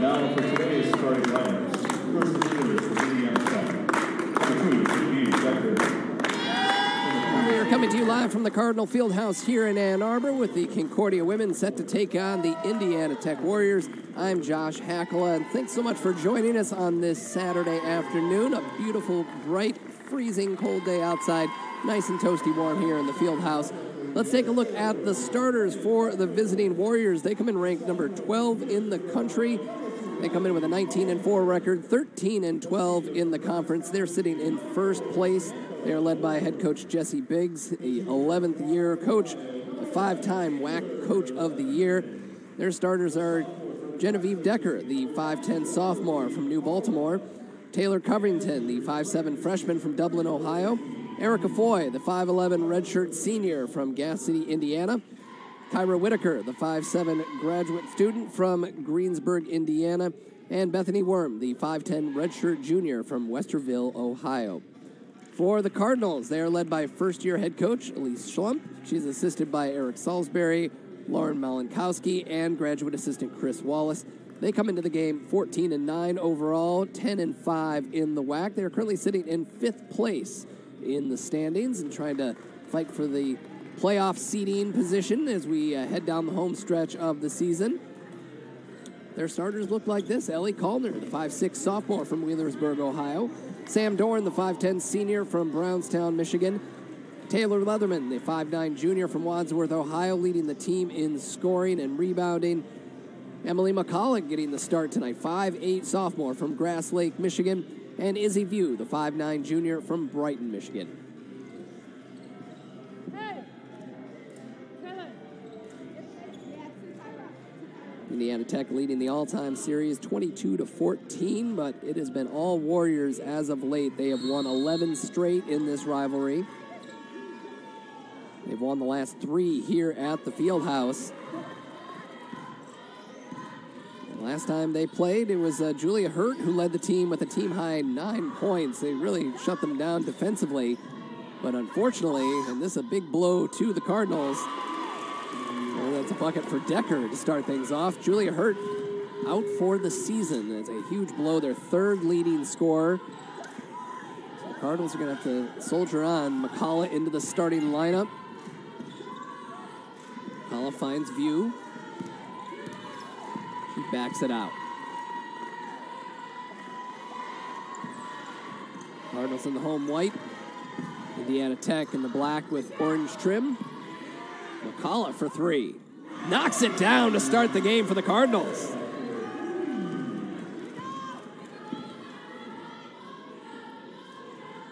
Now for today's starting lineups. First receivers for Indiana Tech. Number 2, QB Decker. We are coming to you live from the Cardinal Fieldhouse here in Ann Arbor with the Concordia women set to take on the Indiana Tech Warriors. I'm Josh Hackala, and thanks so much for joining us on this Saturday afternoon. A beautiful, bright, freezing cold day outside. Nice and toasty warm here in the Fieldhouse. Let's take a look at the starters for the visiting Warriors. They come in ranked number 12 in the country. They come in with a 19-4 record, 13-12 in the conference. They're sitting in first place. They are led by head coach Jesse Biggs, a 11th-year coach, a 5-time WAC Coach of the Year. Their starters are Genevieve Decker, the 5'10 sophomore from New Baltimore, Taylor Covington, the 5'7 freshman from Dublin, Ohio, Erica Foy, the 5'11 redshirt senior from Gas City, Indiana, Kyra Whitaker, the 5'7 graduate student from Greensburg, Indiana, and Bethany Worm, the 5'10 redshirt junior from Westerville, Ohio. For the Cardinals, they are led by first-year head coach Elise Schlump. She's assisted by Eric Salisbury, Lauren Malenkowski, and graduate assistant Chris Wallace. They come into the game 14-9 overall, 10-5 in the WAC. They are currently sitting in 5th place in the standings and trying to fight for the playoff seeding position as we head down the home stretch of the season. Their starters look like this. Ellie Calder, the 5'6 sophomore from Wheelersburg, Ohio. Sam Dorn, the 5'10 senior from Brownstown, Michigan. Taylor Leatherman, the 5'9 junior from Wadsworth, Ohio, leading the team in scoring and rebounding. Emily McCulloch getting the start tonight, 5'8 sophomore from Grass Lake, Michigan. And Izzy View, the 5'9 junior from Brighton, Michigan. Indiana Tech leading the all-time series 22-14, but it has been all Warriors as of late. They have won 11 straight in this rivalry. They've won the last 3 here at the Fieldhouse. Last time they played, it was Julia Hurt who led the team with a team-high 9 points. They really shut them down defensively. But unfortunately, and this is a big blow to the Cardinals, that's a bucket for Decker to start things off. Julia Hurt out for the season. That's a huge blow, their 3rd leading scorer. So the Cardinals are going to have to soldier on. McCullough into the starting lineup. McCullough finds View. He backs it out. Cardinals in the home white. Indiana Tech in the black with orange trim. McCullough for 3. Knocks it down to start the game for the Cardinals.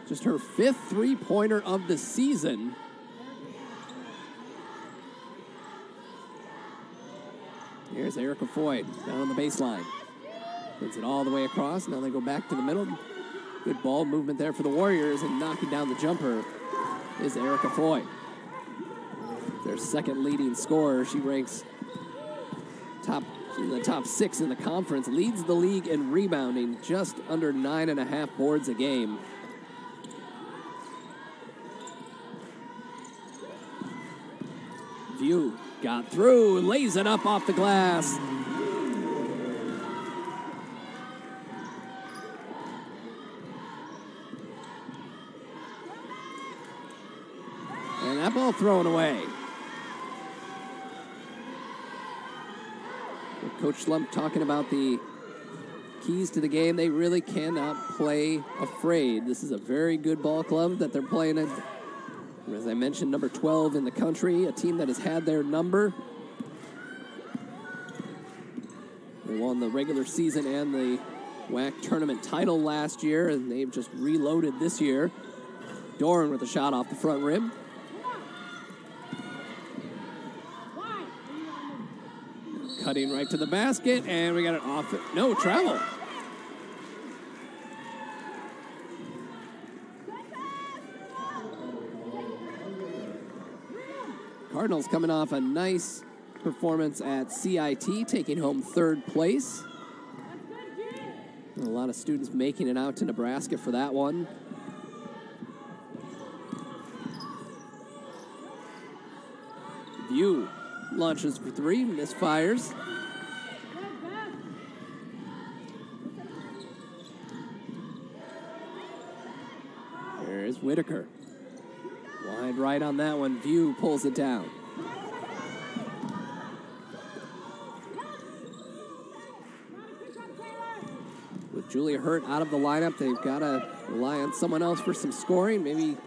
Just her 5th three-pointer of the season. Here's Erica Foy down on the baseline. Puts it all the way across. Now they go back to the middle. Good ball movement there for the Warriors, and knocking down the jumper is Erica Foy. Their 2nd leading scorer. She ranks in the top 6 in the conference. Leads the league in rebounding, just under 9.5 boards a game. View got through, lays it up off the glass. And that ball thrown away. Coach Schlump talking about the keys to the game. They really cannot play afraid. This is a very good ball club that they're playing in. As I mentioned, number 12 in the country, a team that has had their number. They won the regular season and the WAC tournament title last year, and they've just reloaded this year. Doran with a shot off the front rim. Cutting right to the basket, and we got it off. No, travel. Cardinals coming off a nice performance at CIT, taking home third place. A lot of students making it out to Nebraska for that one. View launches for three, misfires. There's Whitaker. Wide right on that one. View pulls it down. With Julia Hurt out of the lineup, they've got to rely on someone else for some scoring. Maybe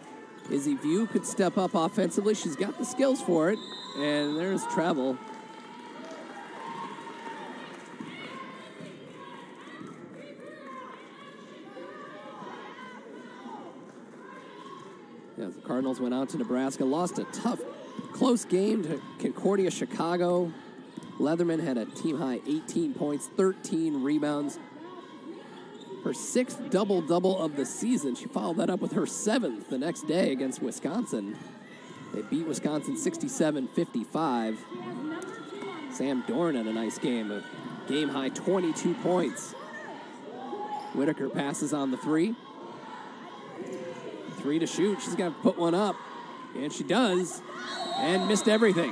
Izzy View could step up offensively. She's got the skills for it. And there's travel. Yeah, the Cardinals went out to Nebraska, lost a tough, close game to Concordia, Chicago. Leatherman had a team-high 18 points, 13 rebounds. Her sixth double-double of the season. She followed that up with her seventh the next day against Wisconsin. They beat Wisconsin 67-55. Sam Dorn had a nice game, a game-high 22 points. Whitaker passes on the three. Three to shoot. She's got to put one up, and she does, and missed everything.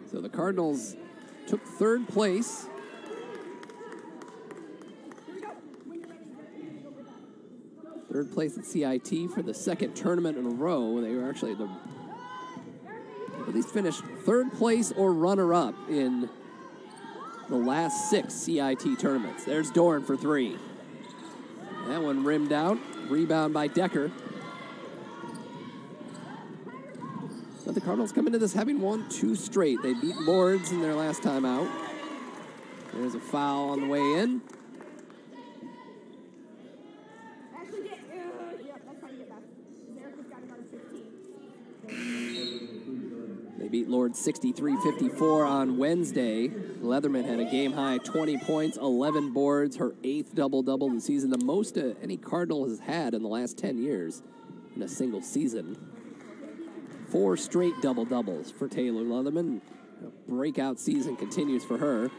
So the Cardinals took third place. Third place at CIT for the second tournament in a row. They were actually at least finished third place or runner-up in the last 6 CIT tournaments. There's Dorn for three. That one rimmed out. Rebound by Decker. But the Cardinals come into this having won 2 straight. They beat Lords in their last time out. There's a foul on the way in. They beat Lords 63-54 on Wednesday. Leatherman had a game-high 20 points, 11 boards, her 8th double-double of the season, the most any Cardinal has had in the last 10 years in a single season. 4 straight double-doubles for Taylor Leatherman. A breakout season continues for her.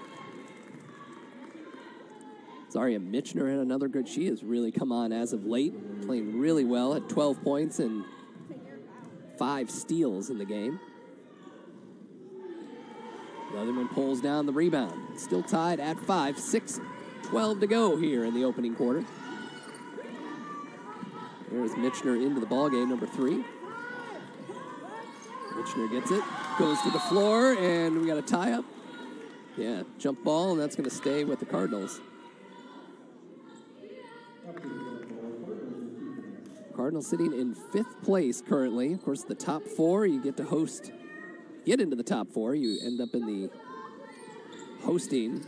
Zaria Mitchner had another good. She has really come on as of late, playing really well at 12 points and 5 steals in the game. Leatherman pulls down the rebound. Still tied at 5. 6:12 to go here in the opening quarter. There's Mitchner into the ballgame, number 3. Mitchner gets it, goes to the floor, and we got a tie-up. Yeah, jump ball, and that's going to stay with the Cardinals. Cardinals sitting in 5th place currently. Of course, the top 4, you get to host. Get into the top 4, you end up in the hosting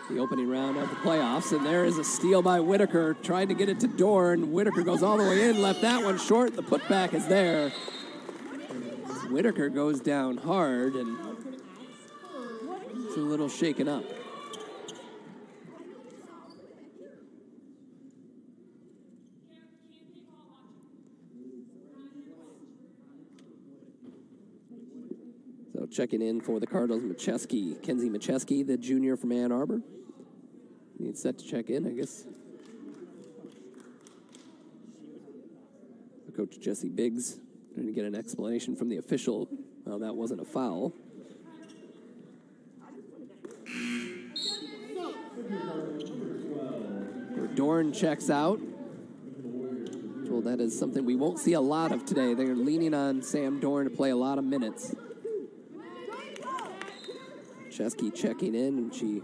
the opening round of the playoffs. And there is a steal by Whitaker, trying to get it to Dorn. Whitaker goes all the way in, left that one short. The putback is there. Whitaker goes down hard, and it's a little shaken up. So checking in for the Cardinals, Kenzie Macheski, the junior from Ann Arbor. Needs set to check in, I guess. Coach Jesse Biggs trying to get an explanation from the official. Well, that wasn't a foul. Dorn checks out. Well, that is something we won't see a lot of today. They're leaning on Sam Dorn to play a lot of minutes. Chesky checking in, and she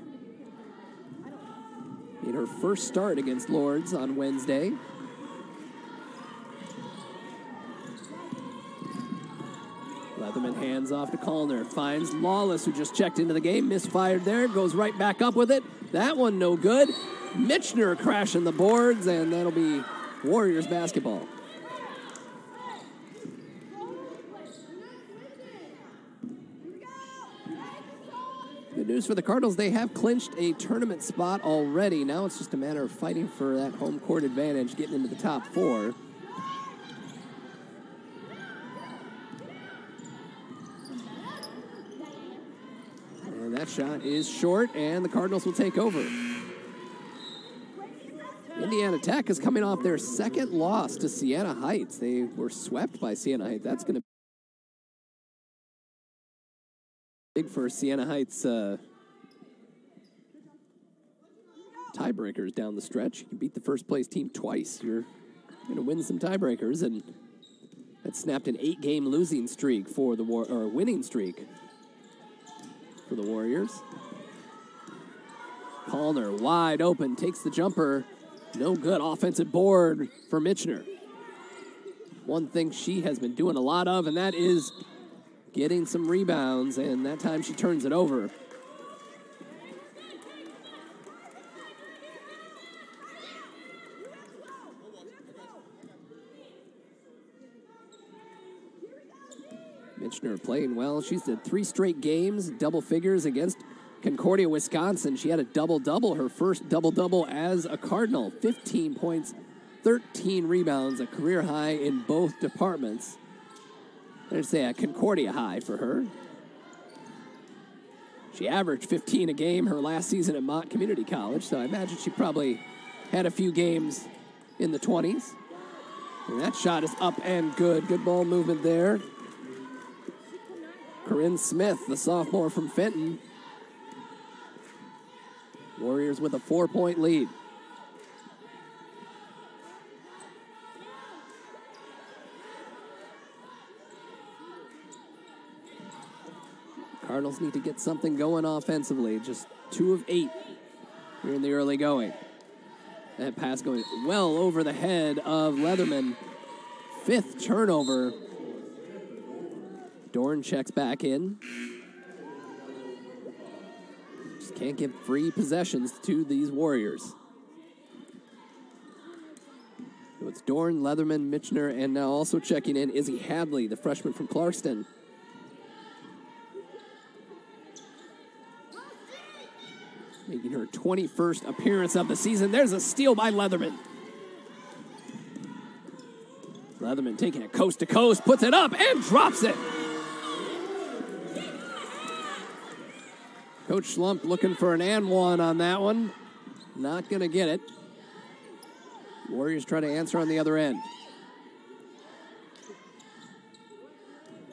made her first start against Lords on Wednesday. Leatherman hands off to Callner. Finds Lawless, who just checked into the game. Misfired there. Goes right back up with it. That one no good. Michener crashing the boards, and that'll be Warriors basketball. Good news for the Cardinals. They have clinched a tournament spot already. Now it's just a matter of fighting for that home court advantage, getting into the top four. And that shot is short, and the Cardinals will take over. Indiana Tech is coming off their second loss to Siena Heights. They were swept by Siena Heights. That's going to be big for Siena Heights tiebreakers down the stretch. You can beat the first place team twice. You're going to win some tiebreakers, and that snapped an 8-game losing streak for the winning streak for the Warriors. Callner wide open, takes the jumper. No good. Offensive board for Michener. One thing she has been doing a lot of, and that is getting some rebounds, and that time she turns it over. Michener playing well. She's had 3 straight games, double figures against Concordia, Wisconsin. She had a double-double, her first double-double as a Cardinal. 15 points, 13 rebounds, a career high in both departments. I'd say a Concordia high for her. She averaged 15 a game her last season at Mott Community College, so I imagine she probably had a few games in the 20s. And that shot is up and good. Good ball movement there. Corinne Smith, the sophomore from Fenton. Warriors with a 4-point lead. Cardinals need to get something going offensively. Just 2 of 8 here in the early going. That pass going well over the head of Leatherman. 5th turnover. Dorn checks back in. Can't give free possessions to these Warriors. So it's Dorn, Leatherman, Michener, and now also checking in Izzy Hadley, the freshman from Clarkston. Making her 21st appearance of the season. There's a steal by Leatherman. Leatherman taking it coast to coast, puts it up, and drops it. Coach Schlump looking for an and one on that one. Not going to get it. Warriors try to answer on the other end.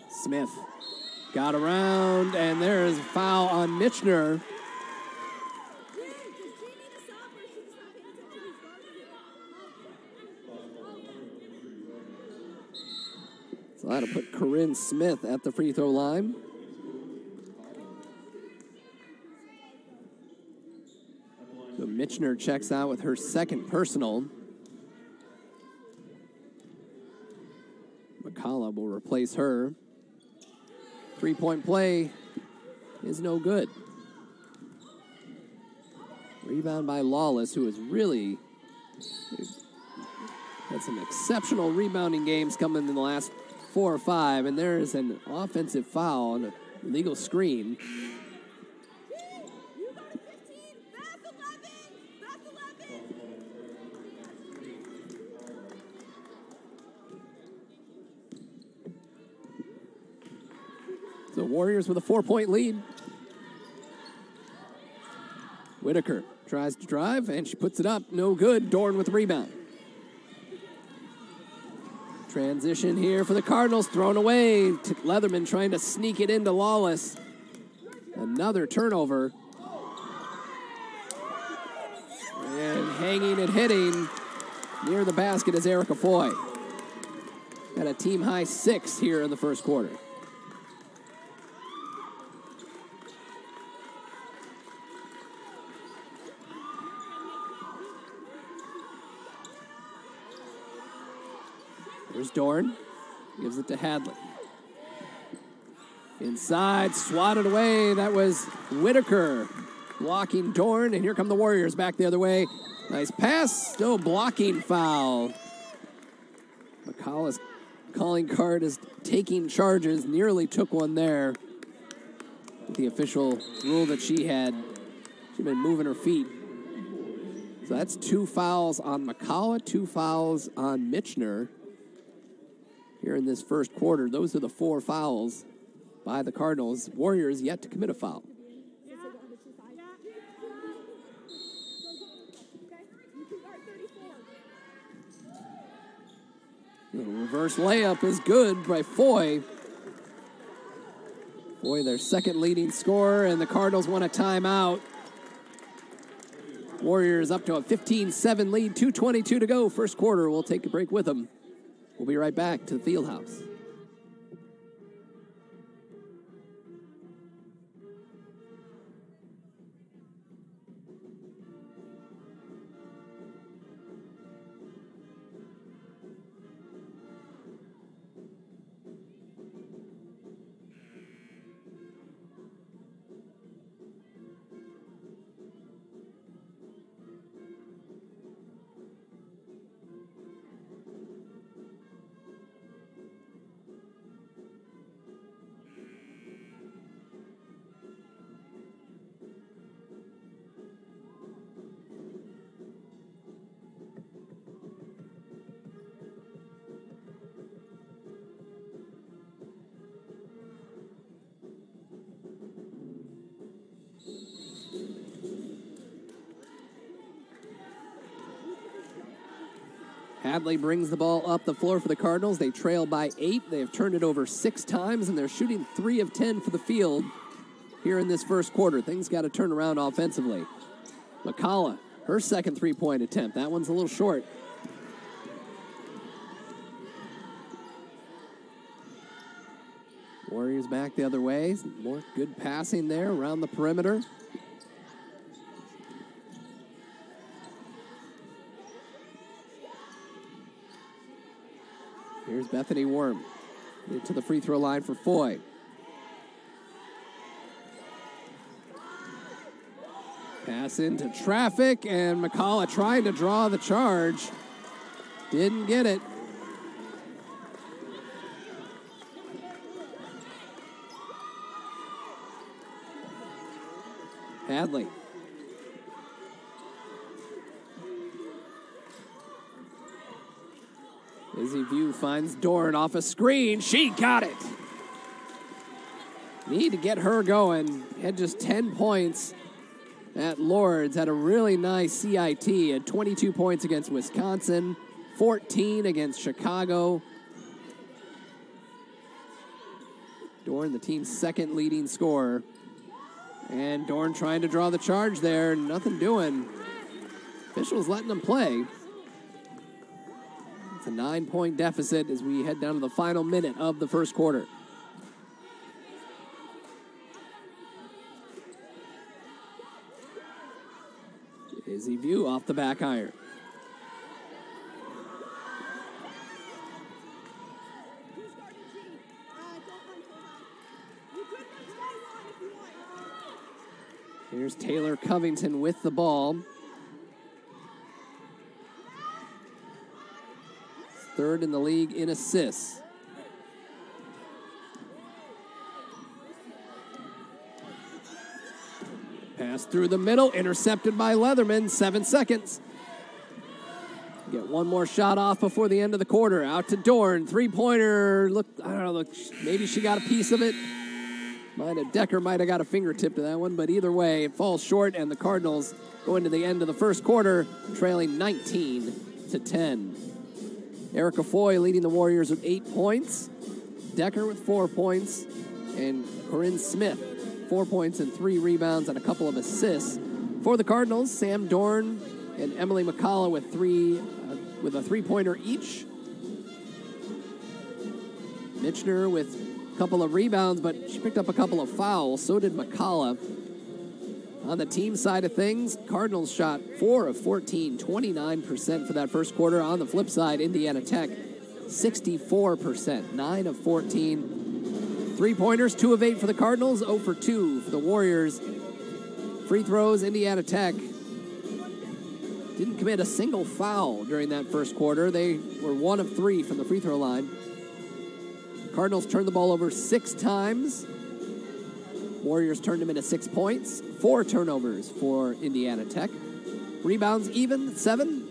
Smith got around, and there is a foul on Michener. So that'll put Corinne Smith at the free throw line. So Michener checks out with her second personal. McCullough will replace her. 3-point play is no good. Rebound by Lawless, who has really had some exceptional rebounding games coming in the last 4 or 5, and there is an offensive foul on a legal screen. So Warriors with a 4-point lead. Whitaker tries to drive, and she puts it up. No good. Dorn with the rebound. Transition here for the Cardinals. Thrown away. Leatherman trying to sneak it into Lawless. Another turnover. And hanging and hitting near the basket is Erica Foy. Got a team-high 6 here in the first quarter. There's Dorn. Gives it to Hadley. Inside, swatted away. That was Whitaker blocking Dorn. And here come the Warriors back the other way. Nice pass. Still blocking foul. McCullough's calling card is taking charges. Nearly took one there. The official ruled that she'd been moving her feet. So that's 2 fouls on McCullough, 2 fouls on Michener. Here in this first quarter, those are the 4 fouls by the Cardinals. Warriors yet to commit a foul. The reverse layup is good by Foy. Foy, their second leading scorer, and the Cardinals want a timeout. Warriors up to a 15-7 lead, 2:22 to go. First quarter, we'll take a break with them. We'll be right back to the Fieldhouse. Hadley brings the ball up the floor for the Cardinals. They trail by 8. They have turned it over 6 times, and they're shooting 3 of 10 for the field here in this first quarter. Things got to turn around offensively. McCullough, her second three-point attempt. That one's a little short. Warriors back the other way. More good passing there around the perimeter. Here's Bethany Worm to the free throw line for Foy. Pass into traffic, and McCullough trying to draw the charge. Didn't get it. Hadley. Izzy View finds Dorn off a screen. She got it. Need to get her going. Had just 10 points at Lords. Had a really nice CIT. Had 22 points against Wisconsin. 14 against Chicago. Dorn, the team's second leading scorer. And Dorn trying to draw the charge there. Nothing doing. Officials letting them play. It's a 9-point deficit as we head down to the final minute of the first quarter. Izzy View off the back iron. Here's Taylor Covington with the ball. Third in the league in assists. Pass through the middle, intercepted by Leatherman, 7 seconds. Get one more shot off before the end of the quarter. Out to Dorn, three-pointer. Look, I don't know, maybe she got a piece of it. Decker might have got a fingertip to that one, but either way, it falls short, and the Cardinals go into the end of the first quarter, trailing 19-10. Erica Foy leading the Warriors with 8 points. Decker with 4 points. And Corinne Smith, 4 points and 3 rebounds and a couple of assists. For the Cardinals, Sam Dorn and Emily McCullough with a three-pointer each. Mitchner with a couple of rebounds, but she picked up a couple of fouls. So did McCullough. On the team side of things, Cardinals shot 4 of 14, 29% for that first quarter. On the flip side, Indiana Tech, 64%, 9 of 14. Three-pointers, 2 of 8 for the Cardinals, 0 for 2 for the Warriors. Free throws, Indiana Tech didn't commit a single foul during that first quarter. They were 1 of 3 from the free throw line. Cardinals turned the ball over 6 times. Warriors turned them into 6 points. 4 turnovers for Indiana Tech. Rebounds even, 7.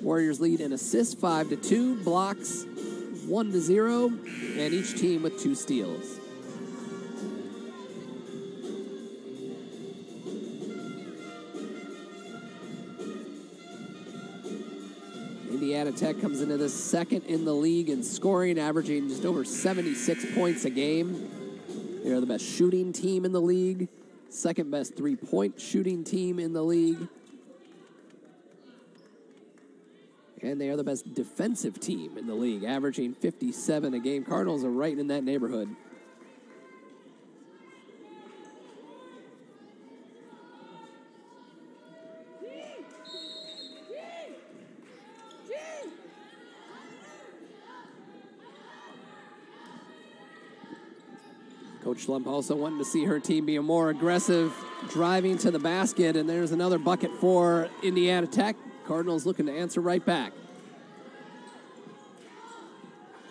Warriors lead in assists 5-2, blocks 1-0, and each team with 2 steals. Indiana Tech comes into this second in the league in scoring, averaging just over 76 points a game. They're the best shooting team in the league, second best three-point shooting team in the league. And they are the best defensive team in the league, averaging 57 a game. Cardinals are right in that neighborhood. Coach Schlump also wanting to see her team be more aggressive, driving to the basket, and there's another bucket for Indiana Tech. Cardinals looking to answer right back.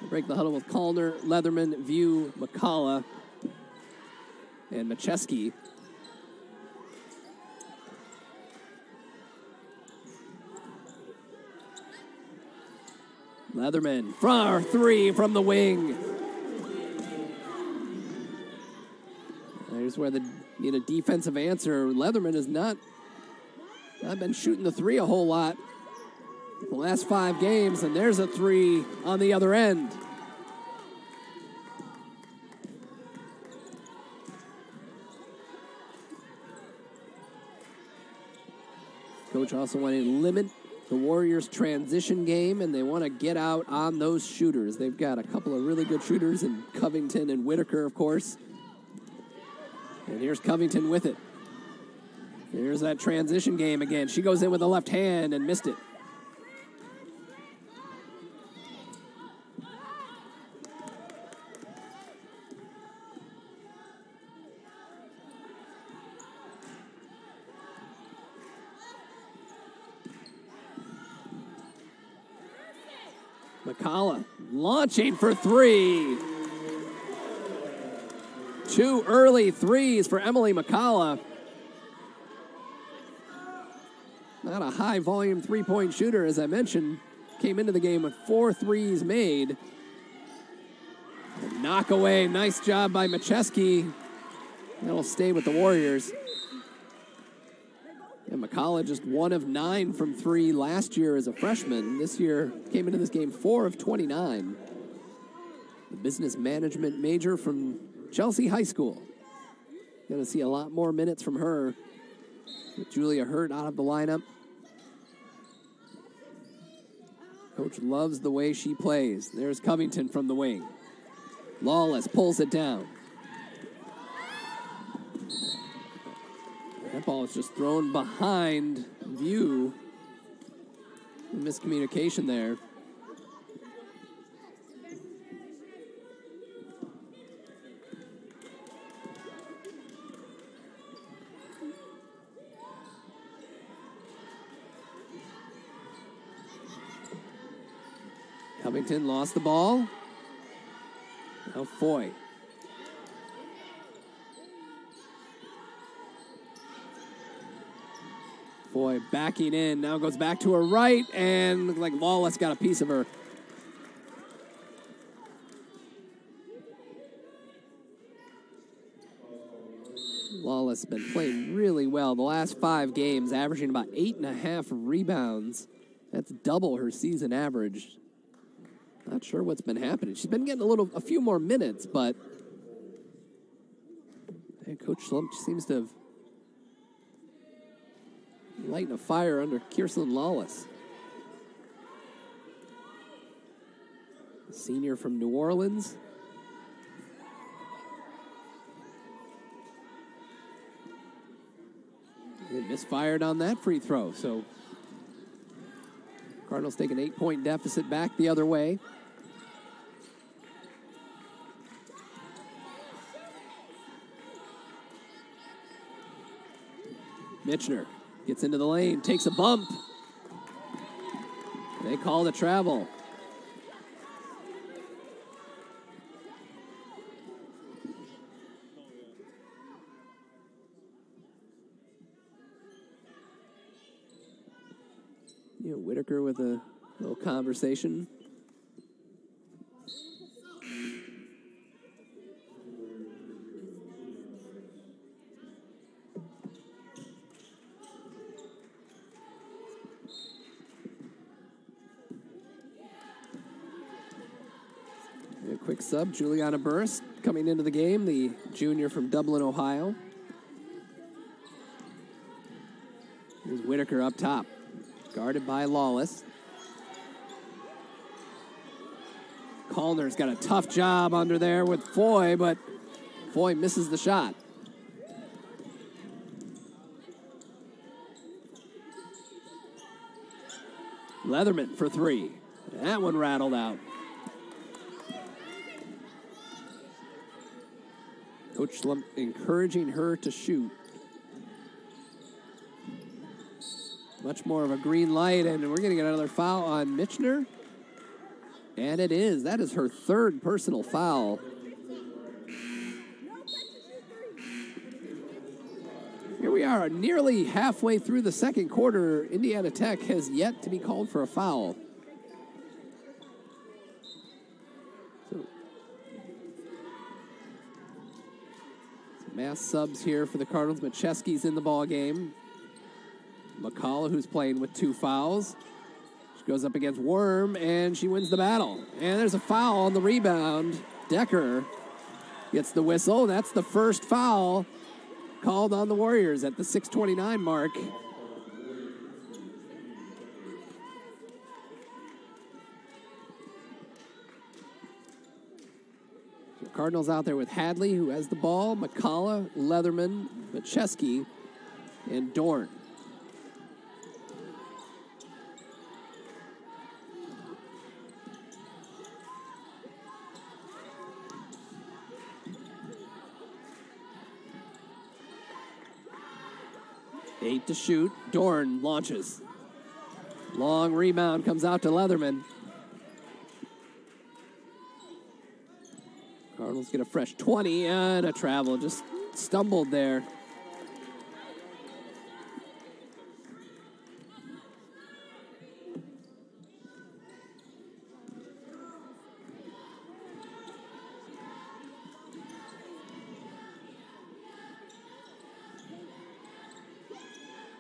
Break the huddle with Kallner, Leatherman, View, McCullough, and Macheski. Leatherman, for 3 from the wing. There's where they need a defensive answer. Leatherman has not been shooting the 3 a whole lot the last 5 games, and there's a 3 on the other end. Coach also wanted to limit the Warriors' transition game, and they want to get out on those shooters. They've got a couple of really good shooters in Covington and Whitaker, of course. And here's Covington with it. Here's that transition game again. She goes in with the left hand and missed it. McCullough launching for 3. 2 early threes for Emily McCullough. Not a high-volume three-point shooter, as I mentioned. Came into the game with 4 threes made. A knock away. Nice job by Macheski. That'll stay with the Warriors. And McCullough just 1 of 9 from 3 last year as a freshman. This year came into this game 4 of 29. The business management major from Chelsea High School. Going to see a lot more minutes from her with Julia Hurt out of the lineup. Coach loves the way she plays. There's Covington from the wing. Lawless pulls it down. That ball is just thrown behind View. Miscommunication there. Covington lost the ball. Now Foy. Foy backing in. Now goes back to her right, and looks like Lawless got a piece of her. Lawless has been playing really well the last 5 games, averaging about 8.5 rebounds. That's double her season average. Not sure what's been happening. She's been getting a few more minutes, but Coach Schlump seems to have lighting a fire under Kirsten Lawless. A senior from New Orleans. They misfired on that free throw, so Cardinals take an 8-point deficit back the other way. Mitchner gets into the lane, takes a bump. They call the travel. Whitaker with a little conversation. A quick sub, Juliana Burris coming into the game, the junior from Dublin, Ohio. Here's Whitaker up top. Guarded by Lawless. Callner's got a tough job under there with Foy, but Foy misses the shot. Leatherman for three. That one rattled out. Coach Slump encouraging her to shoot. Much more of a green light, and we're going to get another foul on Mitchner. And it is. That is her third personal foul. Here we are, nearly halfway through the second quarter. Indiana Tech has yet to be called for a foul. So, mass subs here for the Cardinals. Macheski's in the ball game. McCullough, who's playing with 2 fouls. She goes up against Worm, and she wins the battle. And there's a foul on the rebound. Decker gets the whistle. That's the first foul called on the Warriors at the 6:29 mark. So Cardinals out there with Hadley, who has the ball, McCullough, Leatherman, Macheski, and Dorn. Eight to shoot. Dorn launches. Long rebound comes out to Leatherman. Cardinals get a fresh 20 and a travel. Just stumbled there.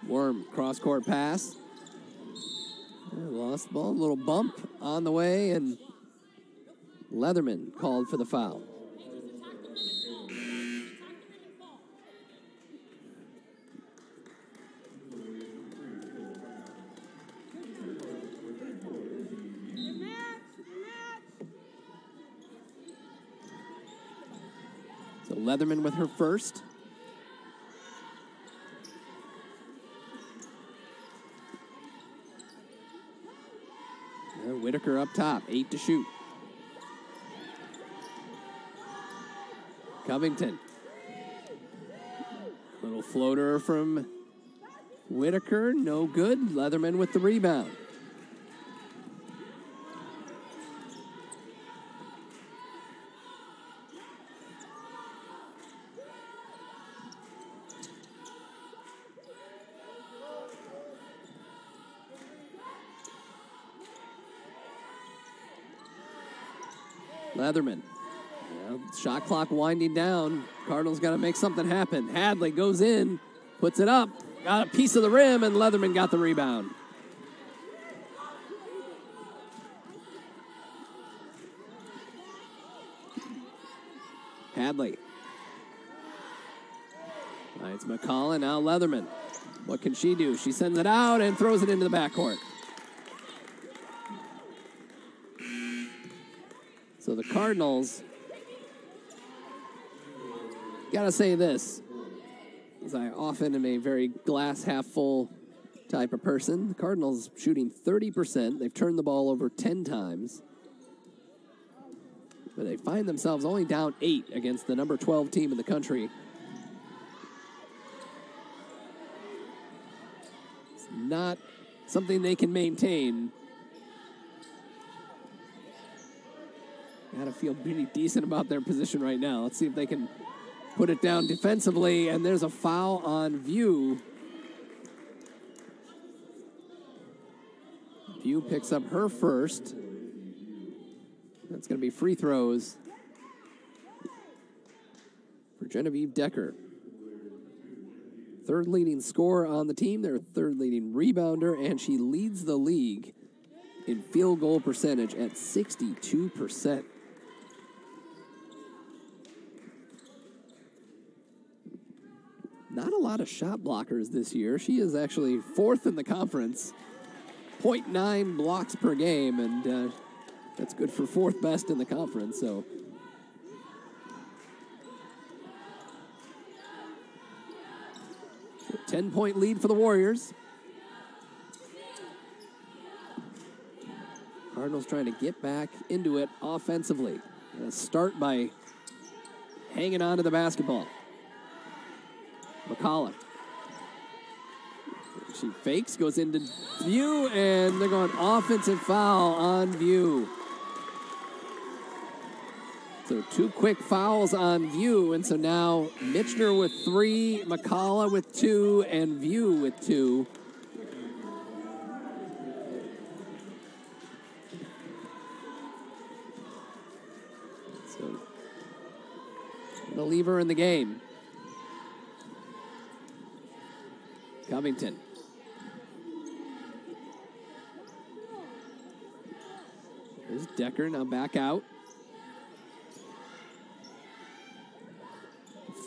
Worm, cross-court pass. Lost the ball, a little bump on the way, and Leatherman called for the foul. So Leatherman with her first. Whitaker up top, 8 to shoot. Covington. Little floater from Whitaker, no good. Leatherman with the rebound. Leatherman. Shot clock winding down. Cardinals got to make something happen. Hadley goes in, puts it up, got a piece of the rim, and Leatherman got the rebound. Hadley. It's McCullough, now Leatherman. What can she do? She sends it out and throws it into the backcourt. So the Cardinals, gotta say this, as I often am a very glass half full type of person. The Cardinals shooting 30%. They've turned the ball over 10 times. But they find themselves only down 8 against the number 12 team in the country. It's not something they can maintain. Gotta feel pretty decent about their position right now. Let's see if they can put it down defensively, and there's a foul on View. View picks up her first. That's going to be free throws for Genevieve Decker. Third leading scorer on the team, their third leading rebounder, and she leads the league in field goal percentage at 62%. Not a lot of shot blockers this year. She is actually fourth in the conference, 0.9 blocks per game, and that's good for fourth best in the conference. So 10-point lead for the Warriors. Cardinals trying to get back into it offensively. Start by hanging on to the basketball. McCullough. She fakes, goes into View, and they're going offensive foul on View. So 2 quick fouls on View, and so now Mitchner with 3, McCullough with 2, and View with 2. So gonna leave her in the game. Covington. There's Decker now back out.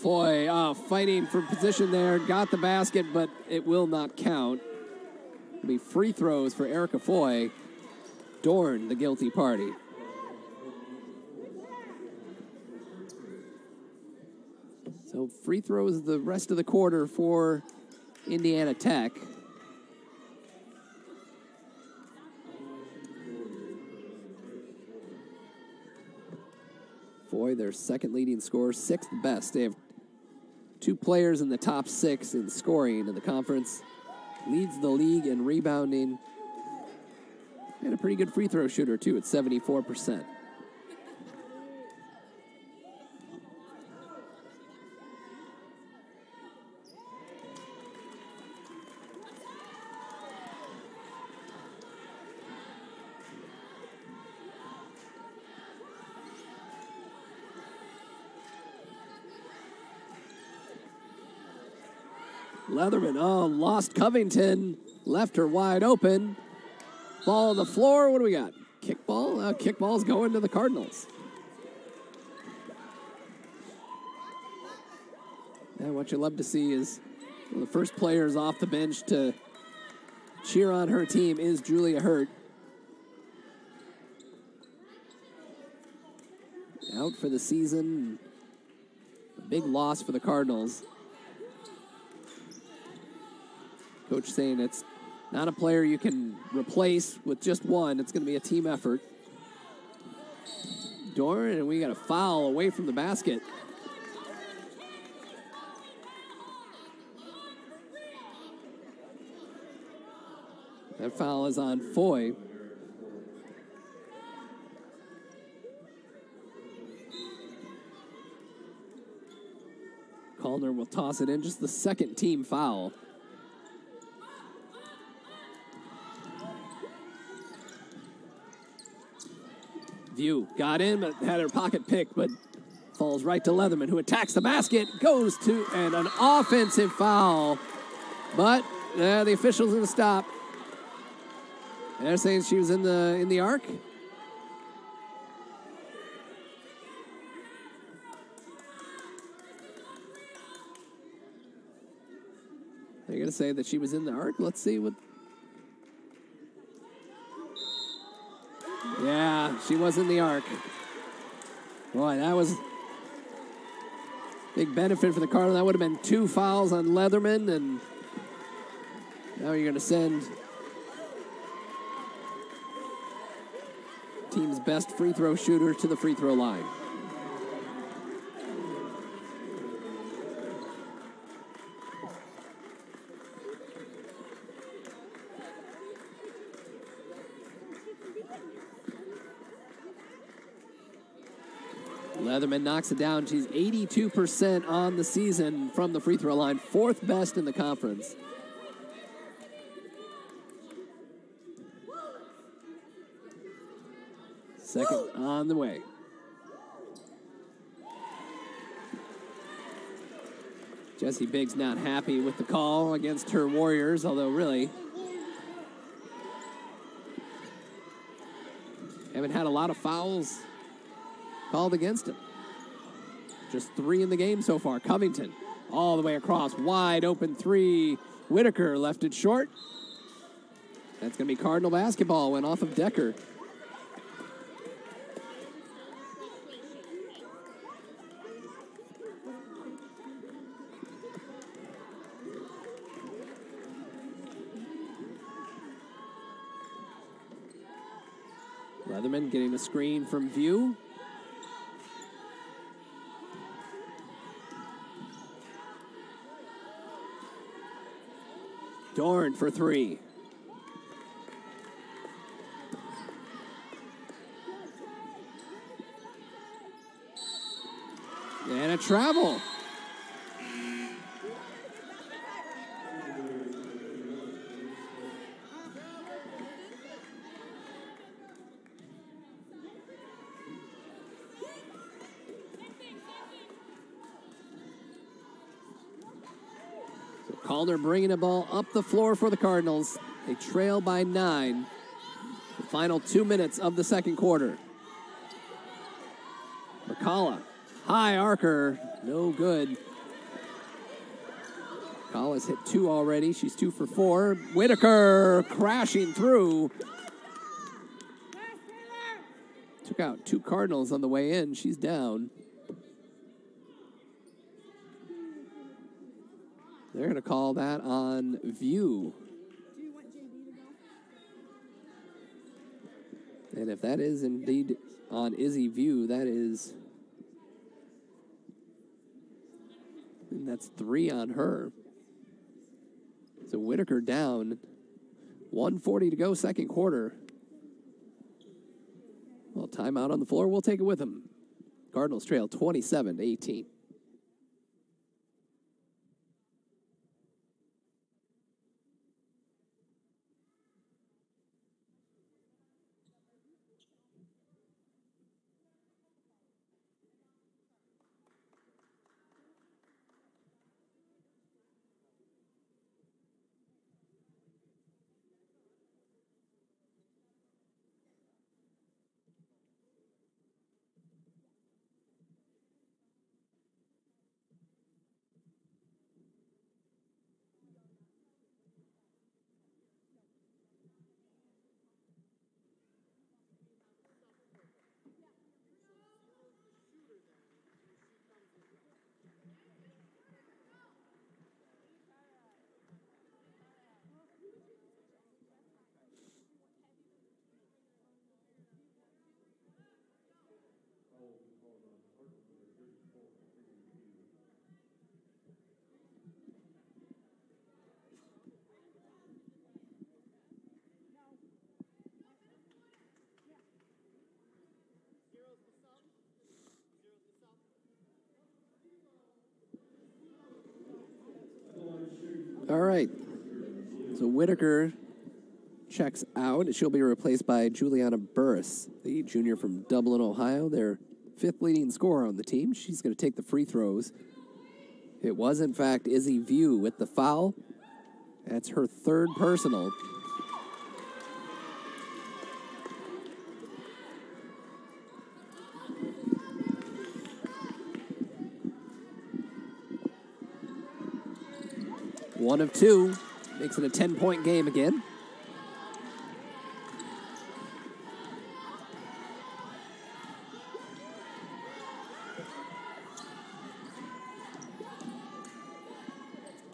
Foy fighting for position there. Got the basket, but it will not count. It'll be free throws for Erica Foy. Dorn, the guilty party. So free throws the rest of the quarter for Indiana Tech. Foy, their second leading scorer, 6th best. They have 2 players in the top 6 in scoring in the conference. Leads the league in rebounding. And a pretty good free throw shooter, too, at 74%. Leatherman, lost Covington. Left her wide open. Ball on the floor. What do we got? Kickball? Kickball's going to the Cardinals. And what you love to see is one of the first players off the bench to cheer on her team is Julia Hurt. Out for the season. A big loss for the Cardinals. Coach saying it's not a player you can replace with just one. It's going to be a team effort. Dorn, and we got a foul away from the basket. That foul is on Foy. Calder will toss it in. Just the second team foul. View got in, but had her pocket picked, but falls right to Leatherman, who attacks the basket, goes to, and an offensive foul. But the official's going to stop. They're saying she was in the arc. They're going to say that she was in the arc. Let's see what... Yeah, she was in the arc. Boy, that was big benefit for the Cardinals. That would have been 2 fouls on Leatherman, and now you're going to send team's best free throw shooter to the free throw line. Leatherman knocks it down. She's 82% on the season from the free throw line, 4th best in the conference. Second on the way. Jessie Biggs not happy with the call against her Warriors, although really haven't had a lot of fouls called against him. Just 3 in the game so far. Covington all the way across. Wide open 3. Whitaker left it short. That's going to be Cardinal basketball. Went off of Decker. Leatherman getting the screen from View. Dorn for 3. And a travel. Calder bringing the ball up the floor for the Cardinals. They trail by 9. The final 2 minutes of the second quarter. McCullough, high arcer, no good. McCullough's hit 2 already. She's 2 for 4. Whitaker crashing through. Took out 2 Cardinals on the way in. She's down. They're going to call that on View. And if that is indeed on Izzy View, that is... And that's 3 on her. So Whitaker down. 1:40 to go, second quarter. Well, timeout on the floor. We'll take it with them. Cardinals trail 27-18. All right. So Whitaker checks out. She'll be replaced by Juliana Burris, the junior from Dublin, Ohio, their 5th leading scorer on the team. She's going to take the free throws. It was, in fact, Izzy View with the foul. That's her 3rd personal. 1 of 2. Makes it a 10-point game again.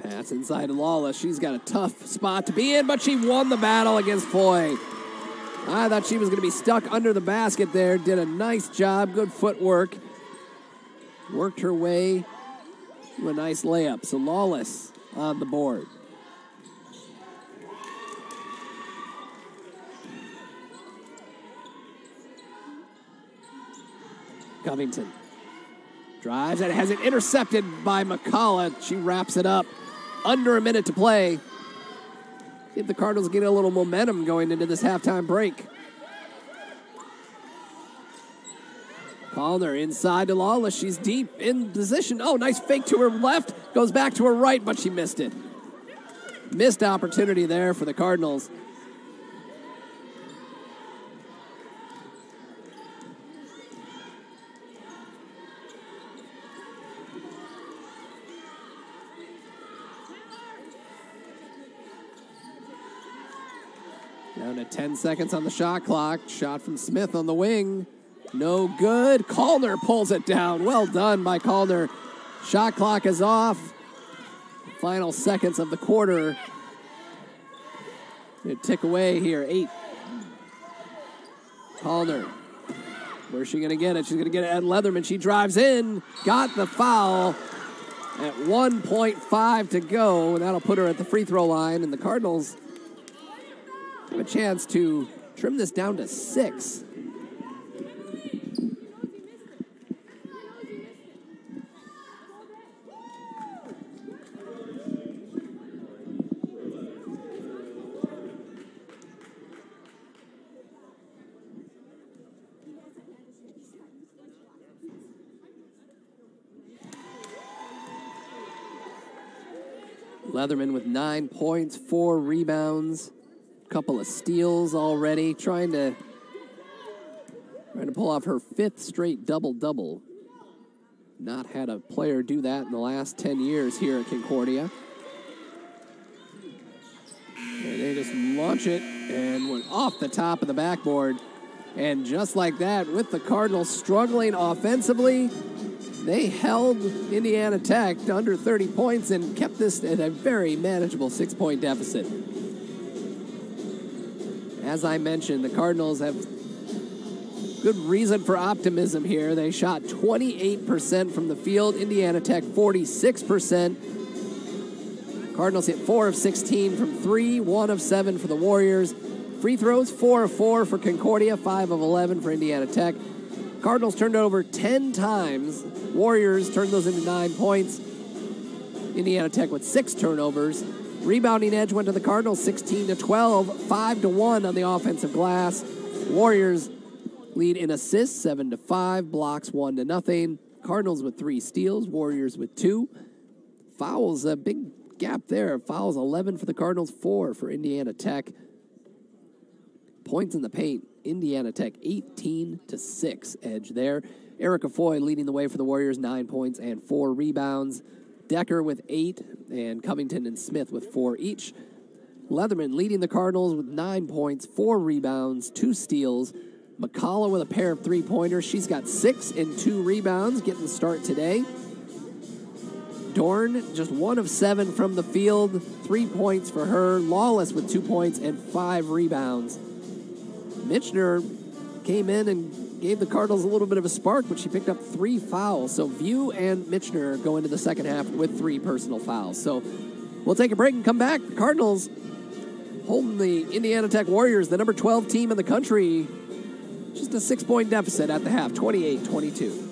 Pass inside to Lawless. She's got a tough spot to be in, but she won the battle against Foy. I thought she was going to be stuck under the basket there. Did a nice job. Good footwork. Worked her way to a nice layup. So Lawless on the board. Covington drives and has it intercepted by McCullough. She wraps it up. Under a minute to play. If the Cardinals get a little momentum going into this halftime break. Callner inside to Lawless. She's deep in position. Oh, nice fake to her left. Goes back to her right, but she missed it. Missed opportunity there for the Cardinals. Down to 10 seconds on the shot clock. Shot from Smith on the wing. No good. Callner pulls it down. Well done by Callner. Shot clock is off. Final seconds of the quarter. They tick away here. 8. Callner. Where's she going to get it? She's going to get it at Leatherman. She drives in. Got the foul at 1.5 to go. And that'll put her at the free throw line. And the Cardinals have a chance to trim this down to 6. Leatherman with 9 points, 4 rebounds. Couple of steals already, trying to pull off her 5th straight double-double. Not had a player do that in the last 10 years here at Concordia. And they just launch it and went off the top of the backboard. And just like that, with the Cardinals struggling offensively, they held Indiana Tech to under 30 points and kept this at a very manageable 6-point deficit. As I mentioned, the Cardinals have good reason for optimism here. They shot 28% from the field. Indiana Tech, 46%. Cardinals hit 4 of 16 from 3, 1 of 7 for the Warriors. Free throws, 4 of 4 for Concordia, 5 of 11 for Indiana Tech. Cardinals turned it over 10 times. Warriors turned those into 9 points. Indiana Tech with 6 turnovers. Rebounding edge went to the Cardinals, 16-12, 5-1 on the offensive glass. Warriors lead in assists, 7-5, blocks 1-0. Cardinals with 3 steals, Warriors with 2. Fouls, a big gap there. Fouls 11 for the Cardinals, 4 for Indiana Tech. Points in the paint, Indiana Tech 18-6 edge there. Erica Foy leading the way for the Warriors, 9 points and 4 rebounds. Decker with 8, and Covington and Smith with 4 each. Leatherman leading the Cardinals with 9 points, 4 rebounds, 2 steals. McCullough with a pair of 3-pointers. She's got 6 and 2 rebounds, getting the start today. Dorn, just 1 of 7 from the field, 3 points for her. Lawless with 2 points and 5 rebounds. Mitchner came in and gave the Cardinals a little bit of a spark, but she picked up 3 fouls. So View and Mitchner go into the second half with 3 personal fouls. So we'll take a break and come back. The Cardinals holding the Indiana Tech Warriors, the number 12 team in the country, just a 6-point deficit at the half, 28-22.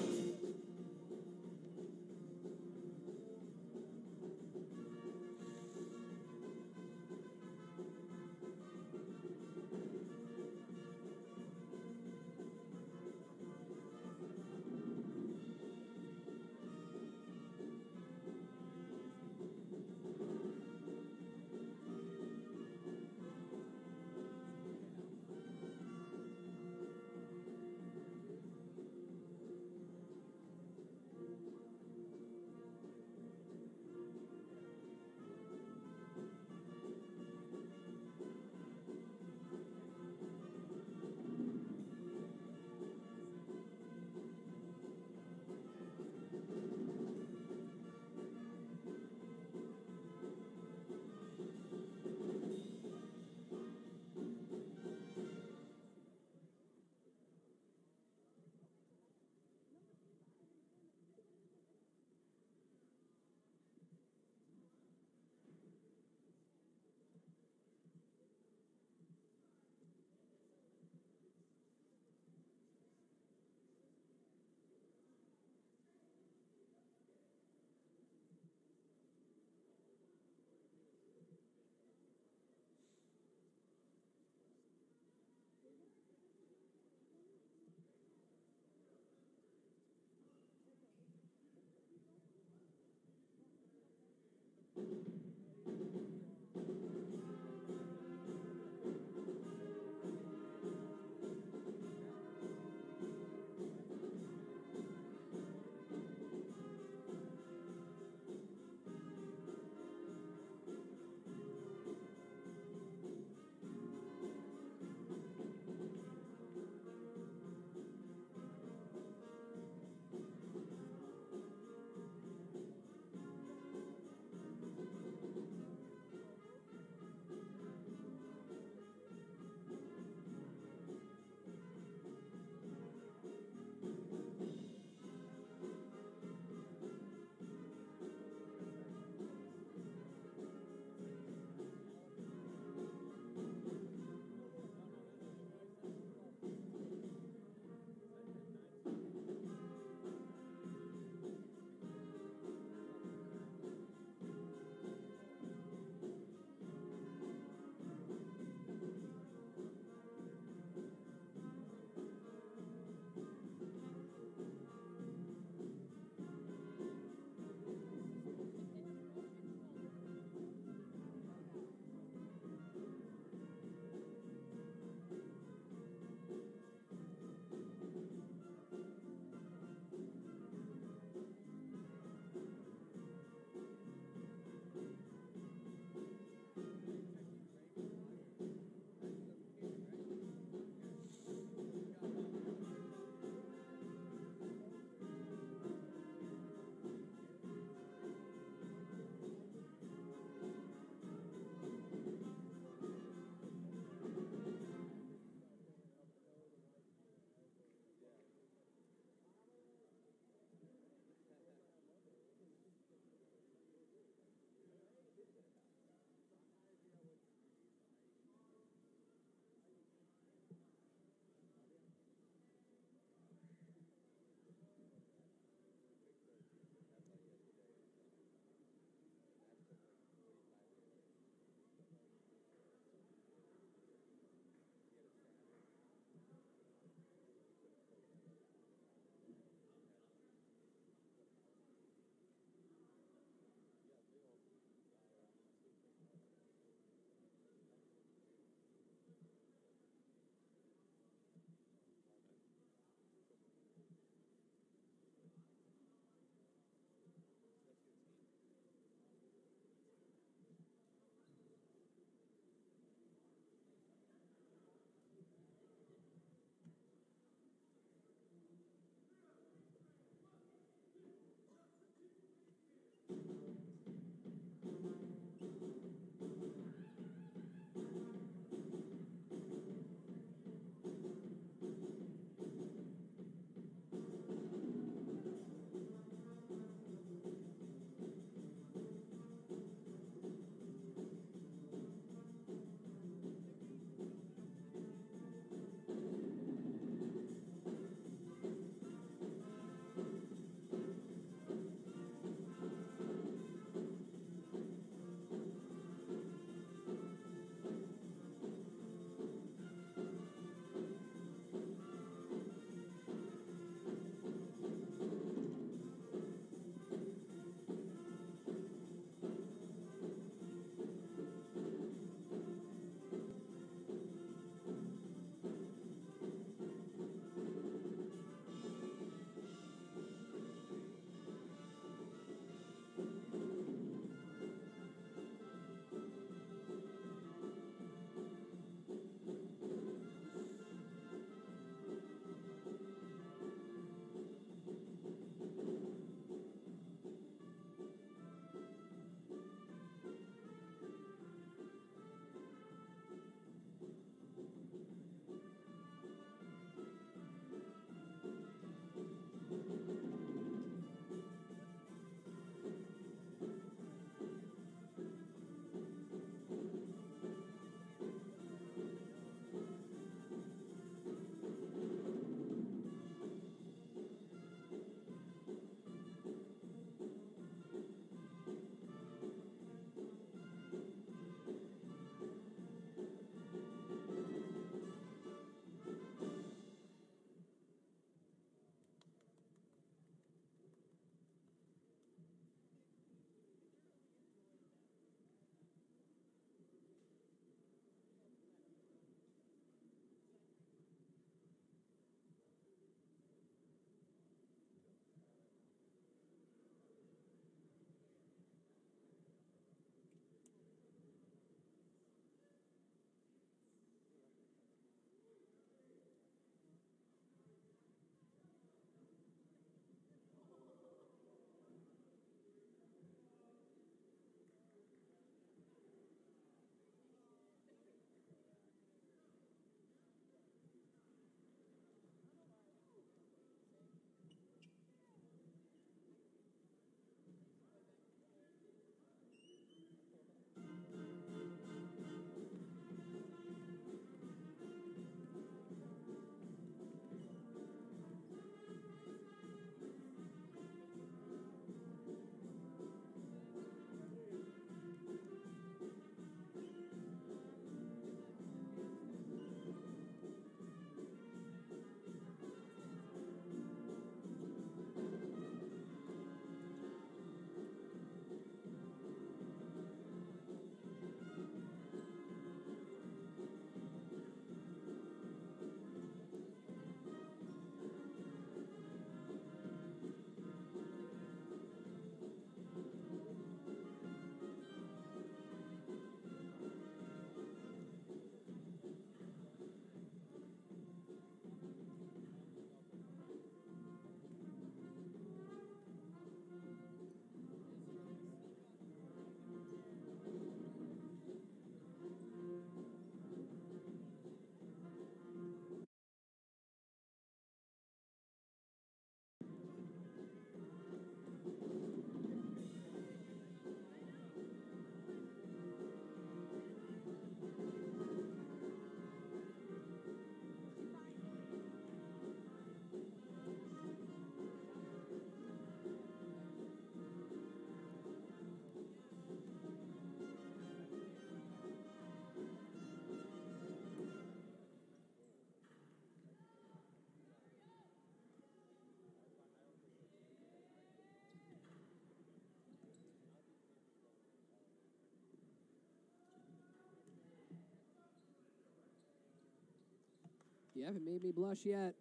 You haven't made me blush yet.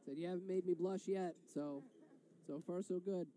Said you haven't made me blush yet. So far so good.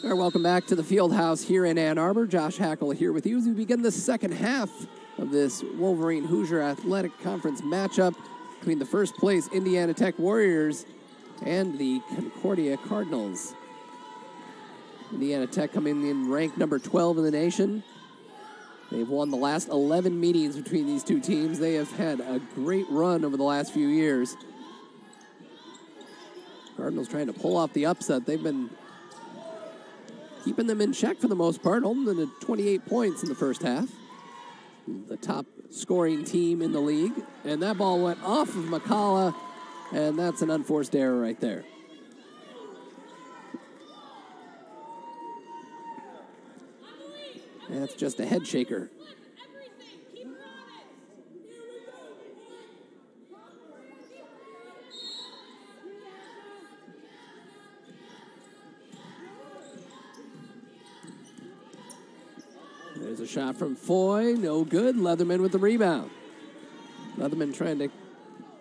All right, welcome back to the field house here in Ann Arbor. Josh Hackle here with you as we begin the second half of this Wolverine Hoosier Athletic Conference matchup between the first place Indiana Tech Warriors and the Concordia Cardinals. Indiana Tech coming in ranked number 12 in the nation. They've won the last 11 meetings between these two teams. They have had a great run over the last few years. Cardinals trying to pull off the upset. They've been keeping them in check for the most part, holding them to 28 points in the first half. The top scoring team in the league. And that ball went off of McCullough, and that's an unforced error right there. That's just a head shaker. There's a shot from Foy. No good. Leatherman with the rebound. Leatherman trying to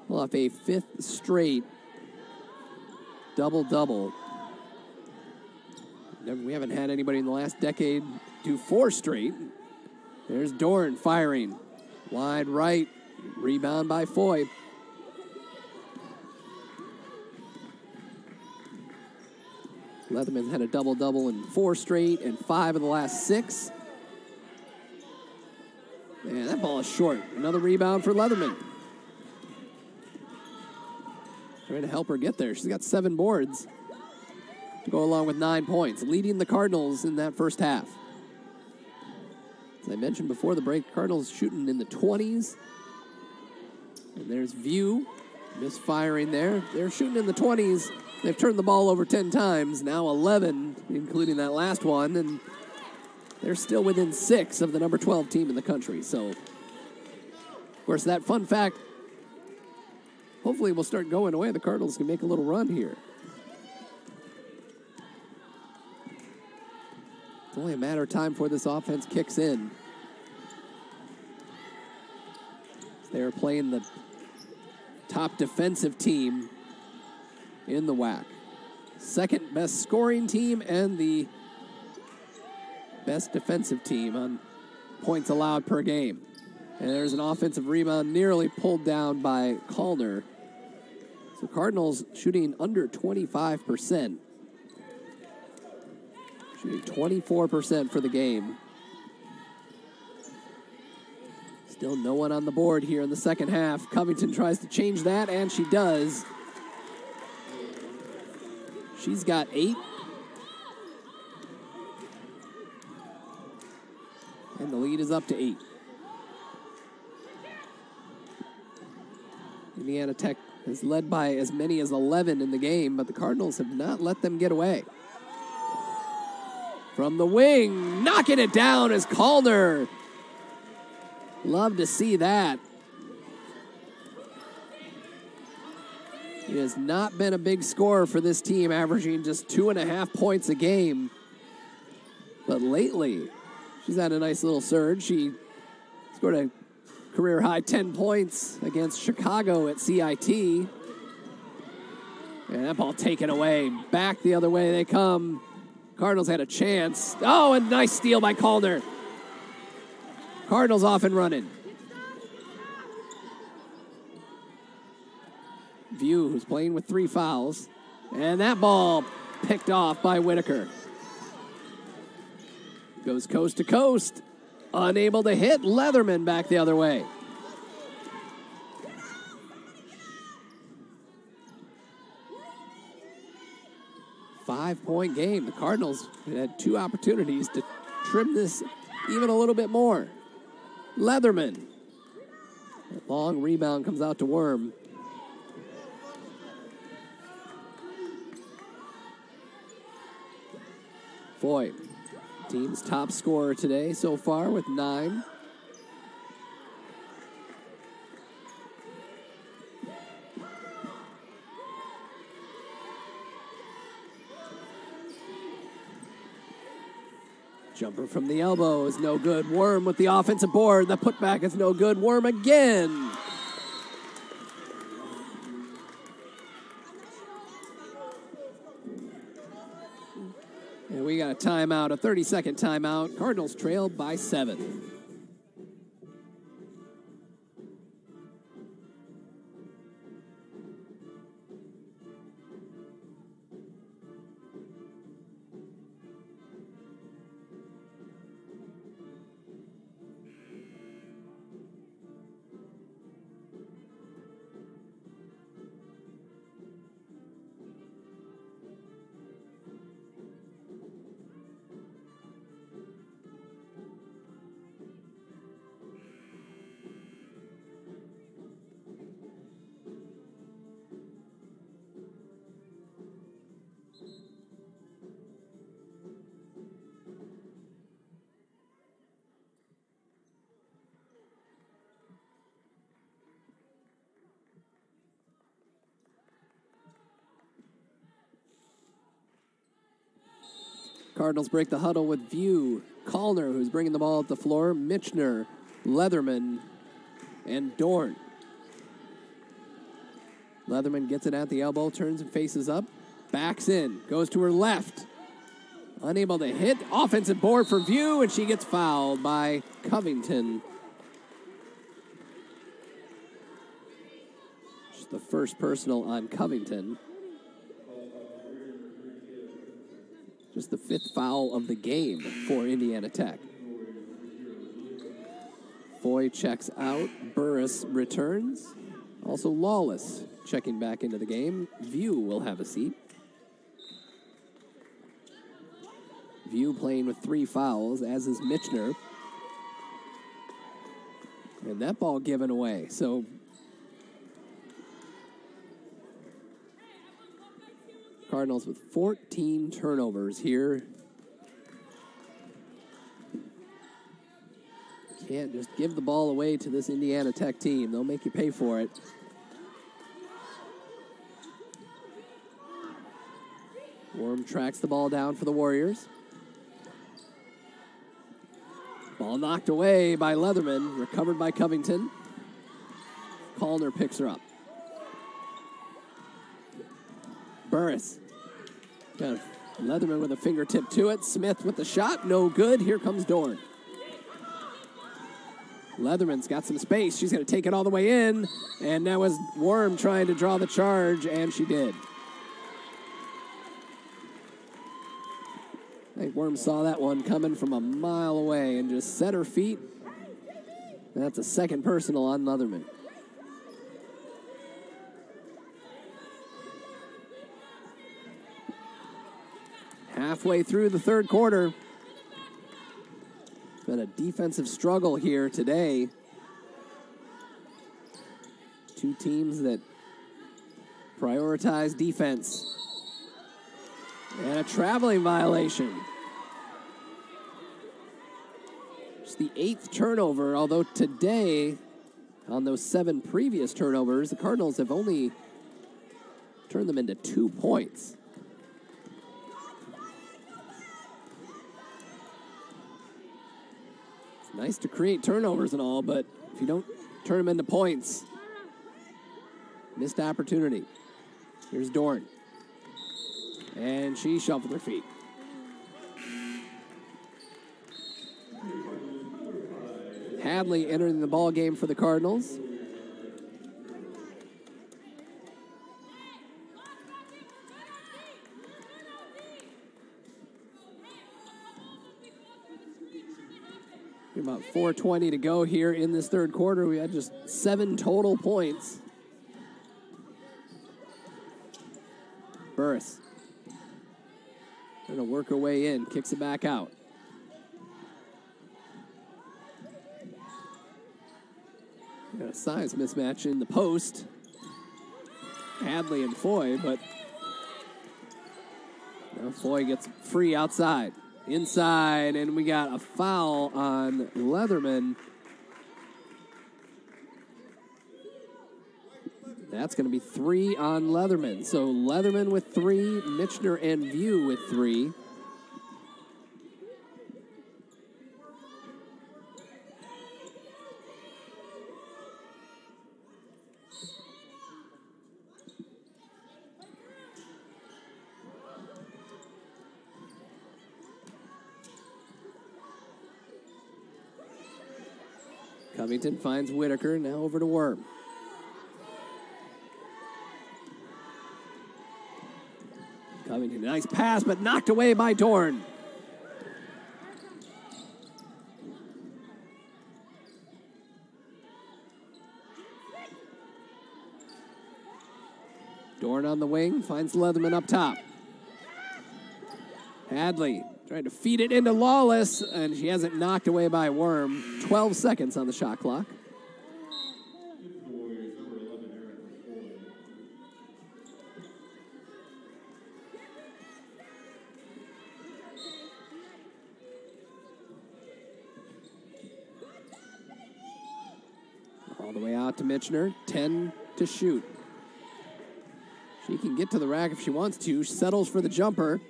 pull off a fifth straight double-double. We haven't had anybody in the last decade do four straight. There's Dorn firing. Wide right. Rebound by Foy. Leatherman's had a double-double in four straight and 5 of the last 6. Man, that ball is short. Another rebound for Leatherman. Trying to help her get there. She's got 7 boards to go along with 9 points, leading the Cardinals in that first half. As I mentioned before the break, Cardinals shooting in the 20s. And there's View misfiring there. They're shooting in the 20s. They've turned the ball over 10 times, now 11, including that last one, and they're still within 6 of the number 12 team in the country. So, of course, that fun fact hopefully will start going away. The Cardinals can make a little run here. It's only a matter of time before this offense kicks in. They're playing the top defensive team in the WAC. Second best scoring team and the best defensive team on points allowed per game. And there's an offensive rebound nearly pulled down by Calder. So Cardinals shooting under 25%. Shooting 24% for the game. Still no one on the board here in the second half. Covington tries to change that, and she does. She's got 8. And the lead is up to 8. Indiana Tech has led by as many as 11 in the game, but the Cardinals have not let them get away. From the wing, knocking it down is Calder. Love to see that. He has not been a big scorer for this team, averaging just 2.5 points a game. But lately, she's had a nice little surge. She scored a career-high 10 points against Chicago at CIT. And that ball taken away. Back the other way they come. Cardinals had a chance. Oh, a nice steal by Calder. Cardinals off and running. View, who's playing with 3 fouls. And that ball picked off by Whitaker. Goes coast to coast. Unable to hit. Leatherman back the other way. Five-point game. The Cardinals had 2 opportunities to trim this even a little bit more. Leatherman. A long rebound comes out to Worm. Foy, team's top scorer today so far with 9. Jumper from the elbow is no good. Worm with the offensive board. The putback is no good. Worm again. And we got a timeout, a 30-second timeout. Cardinals trail by 7. Cardinals break the huddle with View, Kallner, who's bringing the ball up the floor, Michener, Leatherman, and Dorn. Leatherman gets it at the elbow, turns and faces up, backs in, goes to her left. Unable to hit, offensive board for View, and she gets fouled by Covington. Just the first personal on Covington. Just the 5th foul of the game for Indiana Tech. Foy checks out. Burris returns. Also Lawless checking back into the game. View will have a seat. View playing with 3 fouls, as is Michener. And that ball given away. So Cardinals with 14 turnovers here. Can't just give the ball away to this Indiana Tech team. They'll make you pay for it. Worm tracks the ball down for the Warriors. Ball knocked away by Leatherman, recovered by Covington. Kallner picks her up. Burris. Got Leatherman with a fingertip to it. Smith with the shot. No good. Here comes Dorn. Leatherman's got some space. She's going to take it all the way in. And that was Worm trying to draw the charge, and she did. I think Worm saw that one coming from a mile away and just set her feet. That's a second personal on Leatherman. Halfway through the third quarter. It's been a defensive struggle here today. Two teams that prioritize defense. And a traveling violation. It's the 8th turnover, although today, on those 7 previous turnovers, the Cardinals have only turned them into 2 points. Nice to create turnovers and all, but if you don't turn them into points, missed opportunity. Here's Dorn. And she shuffled her feet. Hadley entering the ball game for the Cardinals. About 4:20 to go here in this third quarter. We had just 7 total points. Burris. Going to work her way in. Kicks it back out. Got a size mismatch in the post. Hadley and Foy, but now Foy gets free outside. Inside, and we got a foul on Leatherman. That's going to be 3 on Leatherman. So Leatherman with 3, Michener and View with 3. Covington finds Whitaker, now over to Worm. Covington, nice pass, but knocked away by Dorn. Dorn on the wing, finds Leatherman up top. Hadley trying to feed it into Lawless, and she has it knocked away by Worm. 12 seconds on the shot clock. All the way out to Mitchner, 10 to shoot. She can get to the rack if she wants to. She settles for the jumper.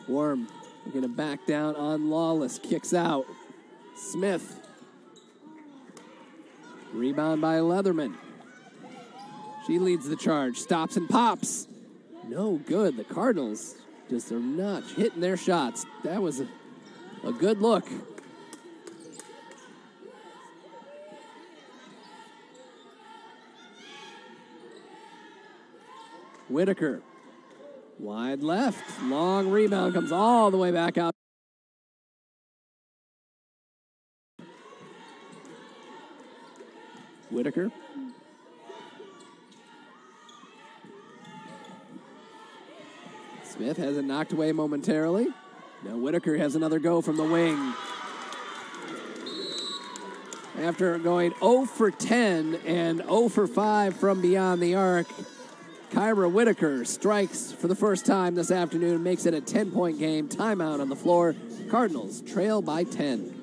Worm going to back down on Lawless. Kicks out. Smith. Rebound by Leatherman. She leads the charge. Stops and pops. No good. The Cardinals just are not hitting their shots. That was a good look. Whitaker. Wide left. Long rebound comes all the way back out. Whitaker. Smith has it knocked away momentarily. Now Whitaker has another go from the wing. After going 0 for 10 and 0 for 5 from beyond the arc, Kyra Whitaker strikes for the first time this afternoon, makes it a 10-point game. Timeout on the floor. Cardinals trail by 10.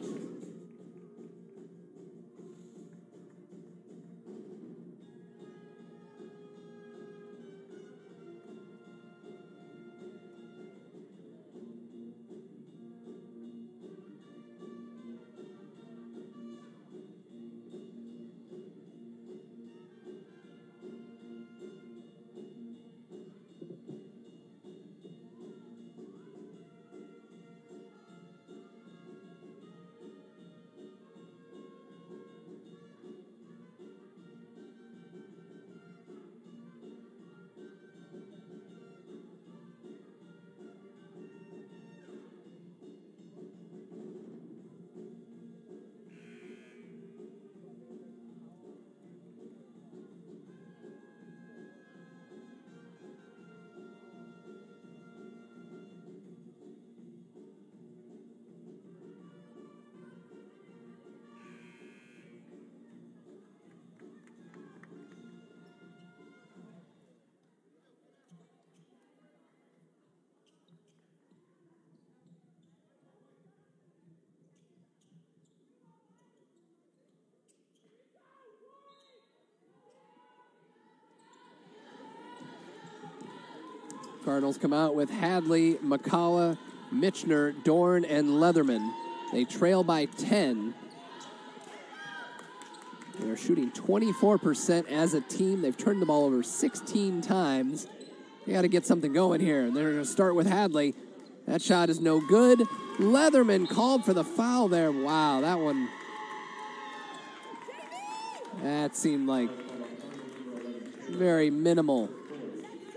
Cardinals come out with Hadley, McCullough, Mitchner, Dorn, and Leatherman. They trail by 10. They're shooting 24% as a team. They've turned the ball over 16 times. They got to get something going here. And they're going to start with Hadley. That shot is no good. Leatherman called for the foul there. Wow, that one. That seemed like very minimal.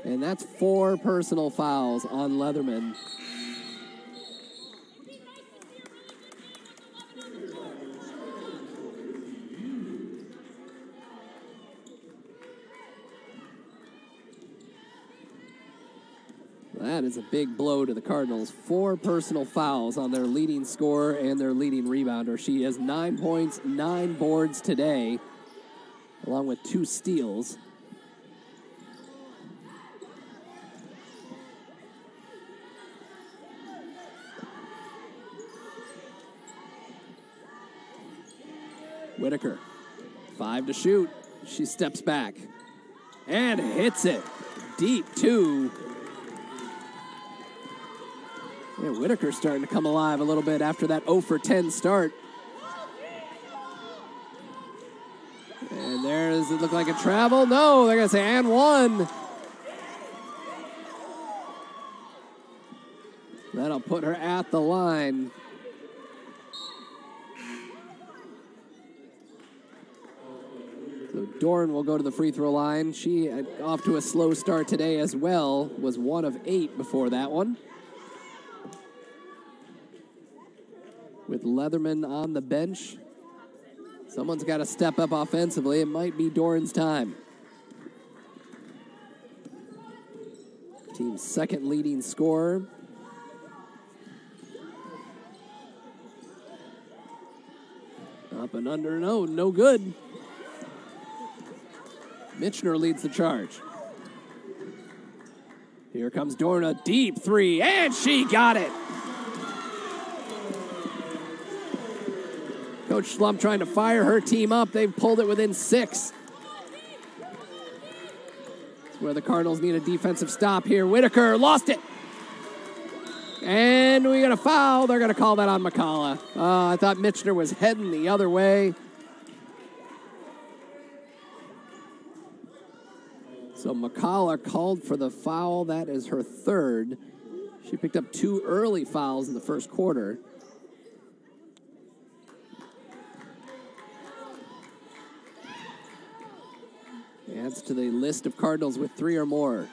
And that's 4 personal fouls on Leatherman. That is a big blow to the Cardinals. 4 personal fouls on their leading scorer and their leading rebounder. She has 9 points, 9 boards today, along with 2 steals. Whitaker, 5 to shoot. She steps back and hits it deep too. Yeah, Whitaker's starting to come alive a little bit after that 0 for 10 start. And does it look like a travel? No, they're going to say and one. That'll put her at the line. So Dorn will go to the free throw line. She off to a slow start today as well. Was 1 of 8 before that one. With Leatherman on the bench, someone's got to step up offensively. It might be Dorn's time. Team's second leading scorer. Up and under, no good. Mitchner leads the charge. Here comes Dorn, a deep three, and she got it. Coach Slump trying to fire her team up. They've pulled it within 6. That's where the Cardinals need a defensive stop here. Whitaker lost it. And we got a foul. They're going to call that on McCullough. I thought Mitchner was heading the other way. So McCullough called for the foul. That is her third. She picked up 2 early fouls in the first quarter. Adds to the list of Cardinals with 3 or more.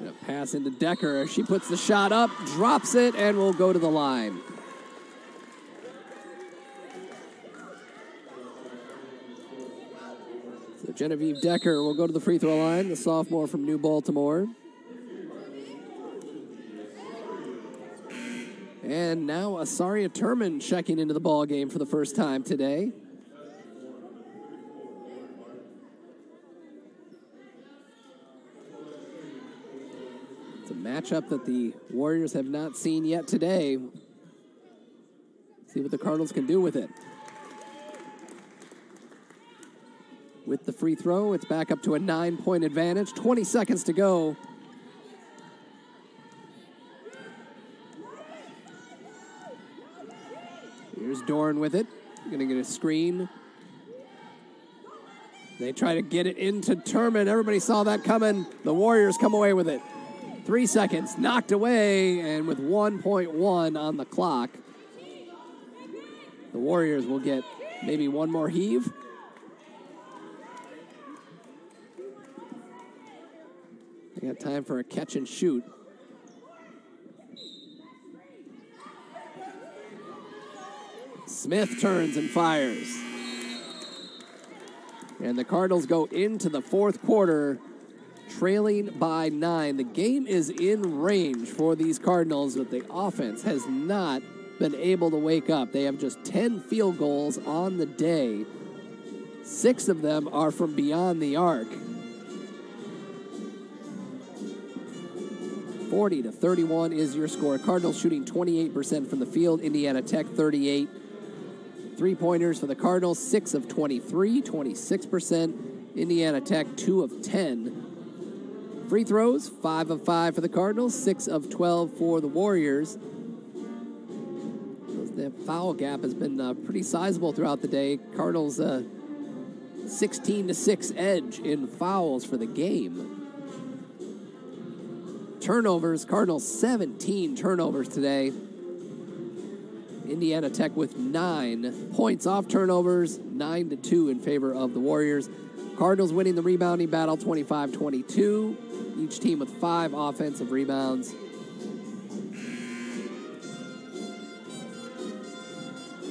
Gonna pass into Decker. She puts the shot up, drops it, and will go to the line. So Genevieve Decker will go to the free throw line, the sophomore from New Baltimore. And now Asaria Turman checking into the ball game for the first time today. It's a matchup that the Warriors have not seen yet today. See what the Cardinals can do with it. With the free throw, it's back up to a 9-point advantage. 20 seconds to go. Here's Dorn with it. Going to get a screen. They try to get it into Turman. Everybody saw that coming. The Warriors come away with it. 3 seconds, knocked away, and with 1.1 on the clock, the Warriors will get maybe one more heave. They got time for a catch and shoot. Smith turns and fires. And the Cardinals go into the fourth quarter trailing by 9. The game is in range for these Cardinals, but the offense has not been able to wake up. They have just 10 field goals on the day. 6 of them are from beyond the arc. 40-31 is your score. Cardinals shooting 28% from the field. Indiana Tech 38. 3-pointers for the Cardinals, 6 of 23, 26%. Indiana Tech 2 of 10. Free throws, 5 of 5 for the Cardinals, 6 of 12 for the Warriors. The foul gap has been pretty sizable throughout the day. Cardinals 16-6 edge in fouls for the game. Turnovers, Cardinals 17 turnovers today. Indiana Tech with 9 points off turnovers, 9-2 in favor of the Warriors. Cardinals winning the rebounding battle 25-22. Each team with 5 offensive rebounds.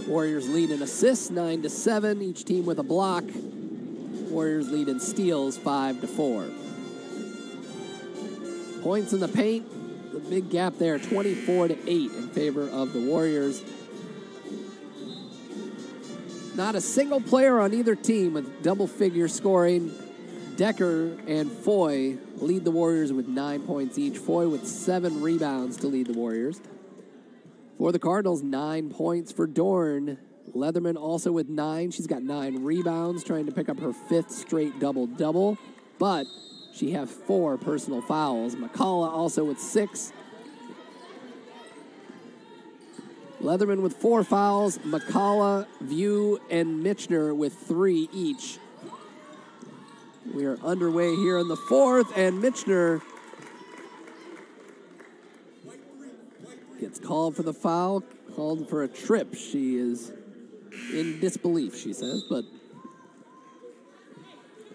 Warriors lead in assists 9-7. Each team with a block. Warriors lead in steals 5-4. Points in the paint. The big gap there, 24-8 in favor of the Warriors. Not a single player on either team with double-figure scoring. Decker and Foy lead the Warriors with 9 points each. Foy with 7 rebounds to lead the Warriors. For the Cardinals, 9 points for Dorn. Leatherman also with 9. She's got 9 rebounds, trying to pick up her 5th straight double-double. But she has 4 personal fouls. McCullough also with 6. Leatherman with 4 fouls. McCullough, View, and Mitchner with 3 each. We are underway here in the fourth, and Mitchner gets called for the foul, called for a trip. She is in disbelief, she says, but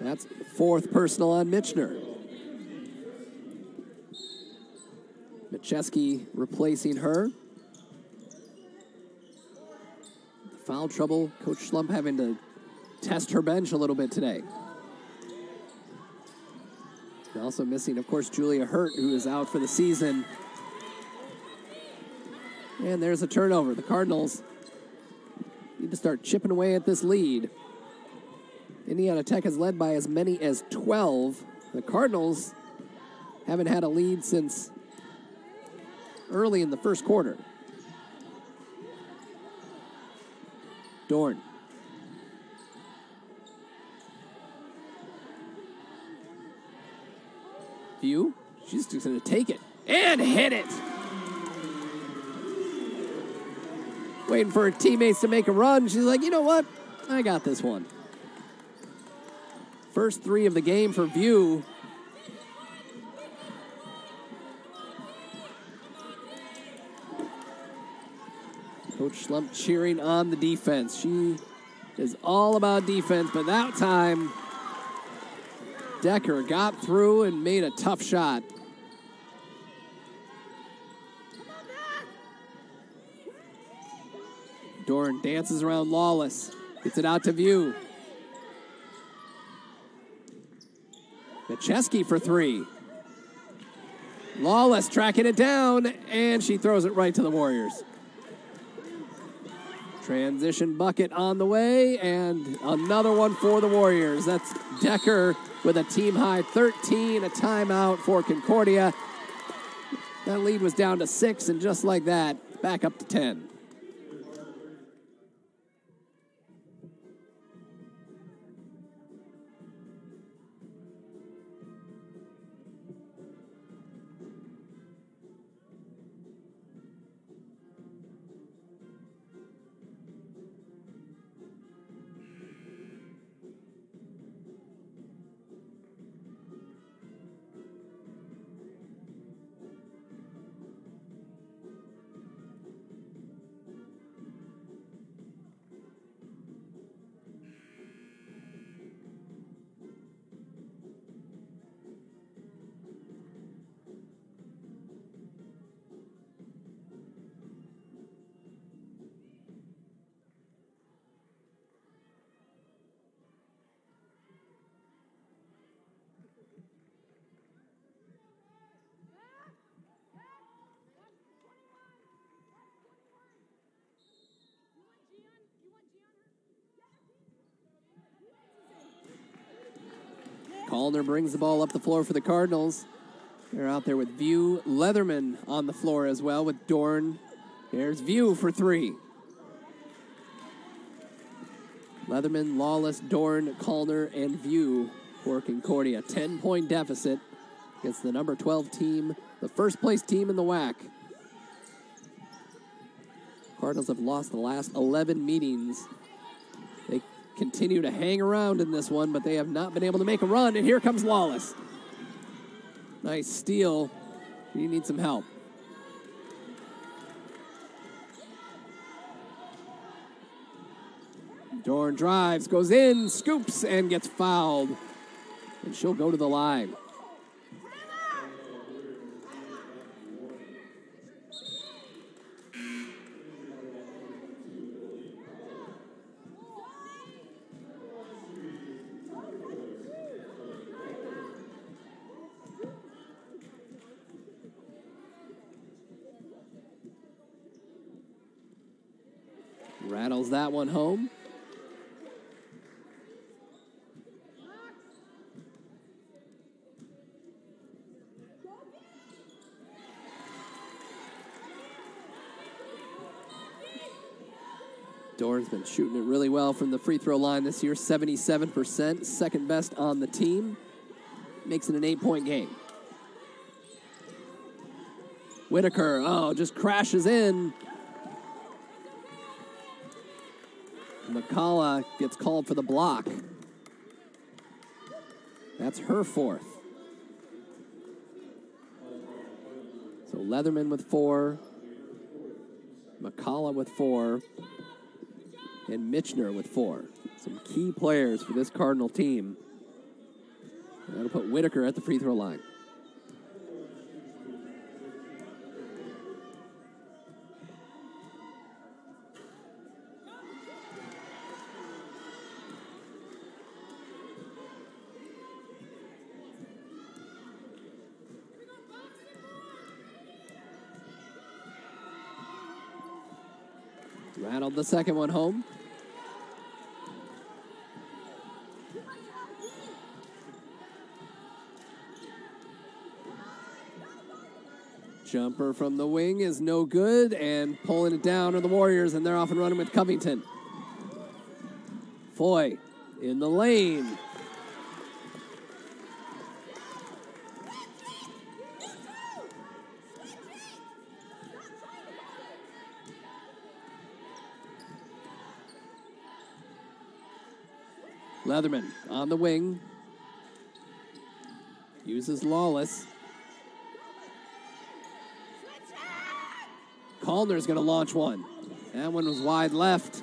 that's fourth personal on Mitchner. Macheski replacing her. Foul trouble. Coach Schlump having to test her bench a little bit today. And also missing, of course, Julia Hurt, who is out for the season. And there's a turnover. The Cardinals need to start chipping away at this lead. Indiana Tech has led by as many as 12. The Cardinals haven't had a lead since early in the first quarter. Dorn. View. She's just going to take it and hit it. Waiting for her teammates to make a run. She's like, you know what? I got this one. First three of the game for View. Coach Schlump cheering on the defense. She is all about defense, but that time Decker got through and made a tough shot. Dorn dances around Lawless. Gets it out to View. Macheski for three. Lawless tracking it down, and she throws it right to the Warriors. Transition bucket on the way, and another one for the Warriors. That's Decker with a team-high 13, a timeout for Concordia. That lead was down to 6, and just like that, back up to 10. Callner brings the ball up the floor for the Cardinals. They're out there with View. Leatherman on the floor as well with Dorn. There's View for three. Leatherman, Lawless, Dorn, Callner, and View for Concordia. 10-point deficit against the number 12 team, the first-place team in the WAC. Cardinals have lost the last 11 meetings. They continue to hang around in this one, but they have not been able to make a run, and here comes Lawless. Nice steal. You need some help. Dorn drives, goes in, scoops, and gets fouled. And she'll go to the line. Rattles that one home. Dorn's been shooting it really well from the free throw line this year, 77%, second best on the team. Makes it an 8-point game. Whitaker, just crashes in. McCullough gets called for the block. That's her fourth. So Leatherman with 4. McCullough with 4, and Mitchner with 4. Some key players for this Cardinal team. That'll put Whitaker at the free throw line. Rattled the second one home. Jumper from the wing is no good, and pulling it down are the Warriors, and they're off and running with Covington. Foy in the lane. Leatherman on the wing. Uses Lawless. Callner's going to launch one. That one was wide left.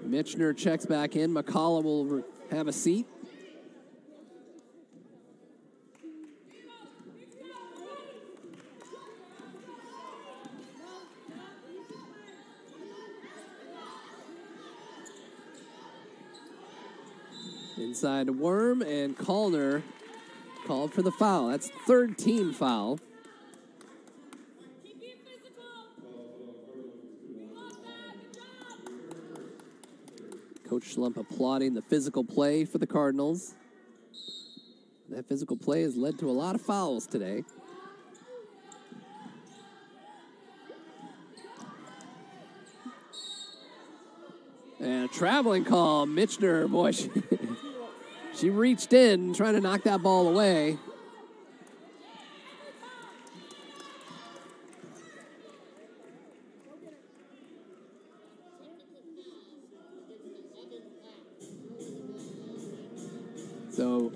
Mitchner checks back in. McCullough will have a seat. Inside to Worm, and Callner called for the foul. That's third team foul. Coach Schlump applauding the physical play for the Cardinals. That physical play has led to a lot of fouls today. And a traveling call. Mitchner, boy, she reached in trying to knock that ball away. So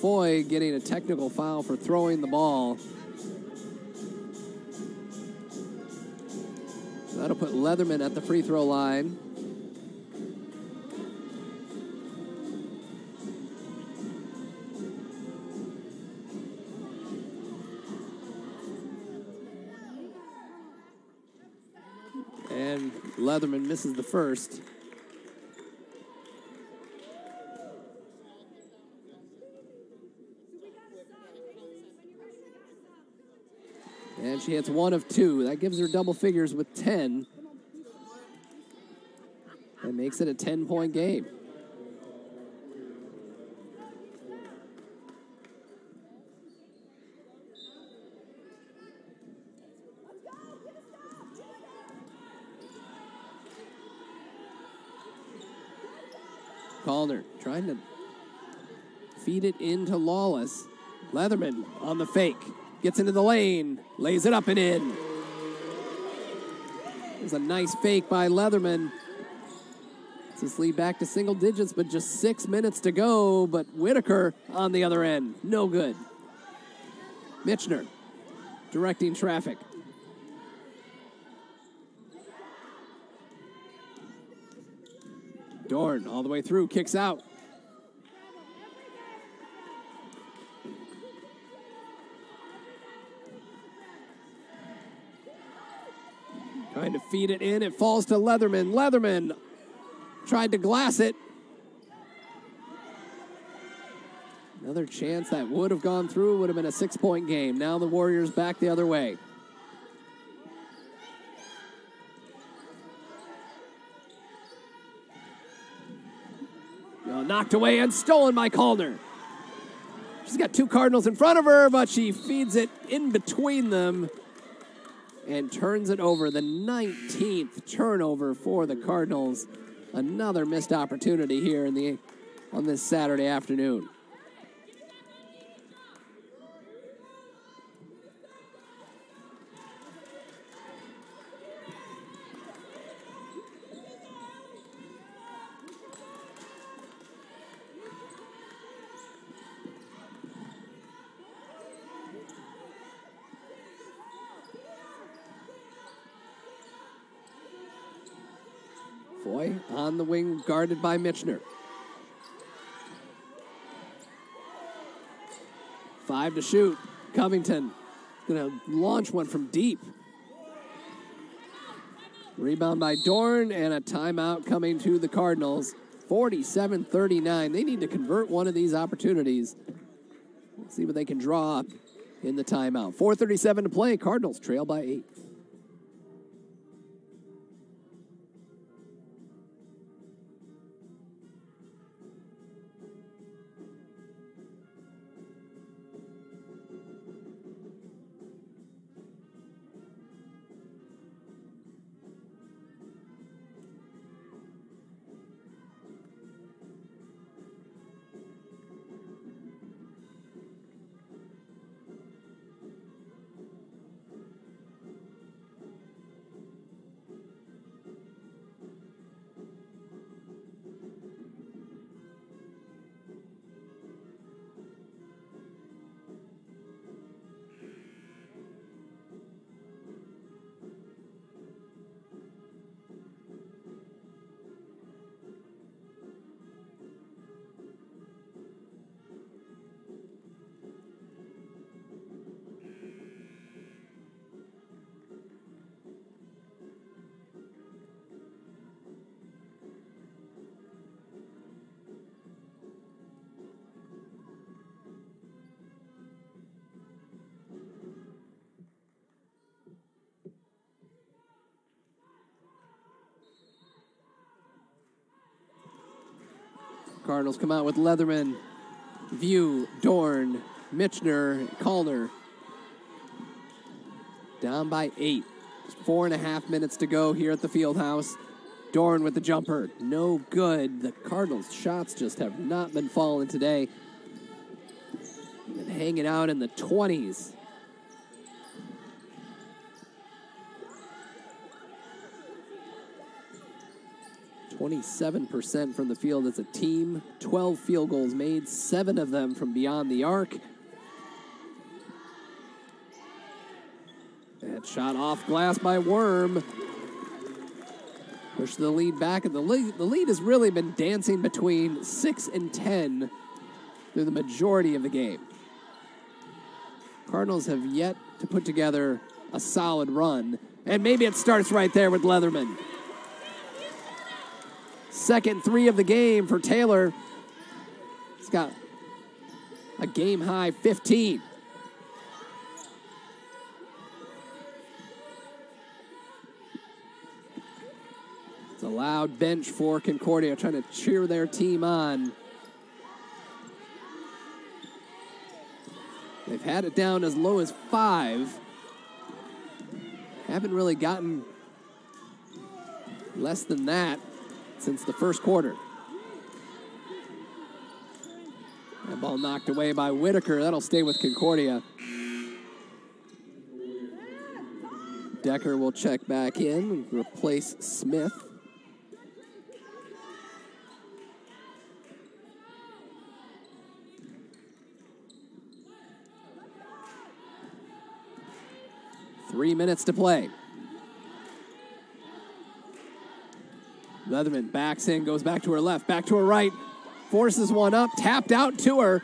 Foy getting a technical foul for throwing the ball. That'll put Leatherman at the free throw line. And Leatherman misses the first. And she hits 1 of 2. That gives her double figures with 10. That makes it a 10-point game. Callner trying to feed it into Lawless. Leatherman on the fake. Gets into the lane. Lays it up and in. It was a nice fake by Leatherman. It's this lead back to single digits, but just 6 minutes to go. But Whitaker on the other end. No good. Mitchner directing traffic. Dorn all the way through, kicks out. Trying to feed it in, it falls to Leatherman. Leatherman tried to glass it. Another chance that would have gone through, would have been a 6-point game. Now the Warriors back the other way. Knocked away and stolen by Callner. She's got 2 Cardinals in front of her, but she feeds it in between them and turns it over. The 19th turnover for the Cardinals. Another missed opportunity here on this Saturday afternoon. Foy on the wing, guarded by Michener. 5 to shoot. Covington going to launch one from deep. Rebound by Dorn, and a timeout coming to the Cardinals. 47-39. They need to convert one of these opportunities. Let's see what they can draw up in the timeout. 4:37 to play. Cardinals trail by 8. Cardinals come out with Leatherman, View, Dorn, Michener, Calner. Down by 8. Just 4.5 minutes to go here at the Fieldhouse. Dorn with the jumper. No good. The Cardinals' shots just have not been falling today. Been hanging out in the 20s. 27% from the field as a team. 12 field goals made, 7 of them from beyond the arc. That shot off glass by Worm. Push the lead back, and the lead has really been dancing between 6 and 10 through the majority of the game. Cardinals have yet to put together a solid run, and maybe it starts right there with Leatherman. Second 3 of the game for Taylor. He's got a game-high 15. It's a loud bench for Concordia, trying to cheer their team on. They've had it down as low as 5. Haven't really gotten less than that since the first quarter. That ball knocked away by Whitaker. That'll stay with Concordia. Decker will check back in and replace Smith. Three minutes to play. Leatherman backs in, goes back to her left, back to her right, forces one up, tapped out to her.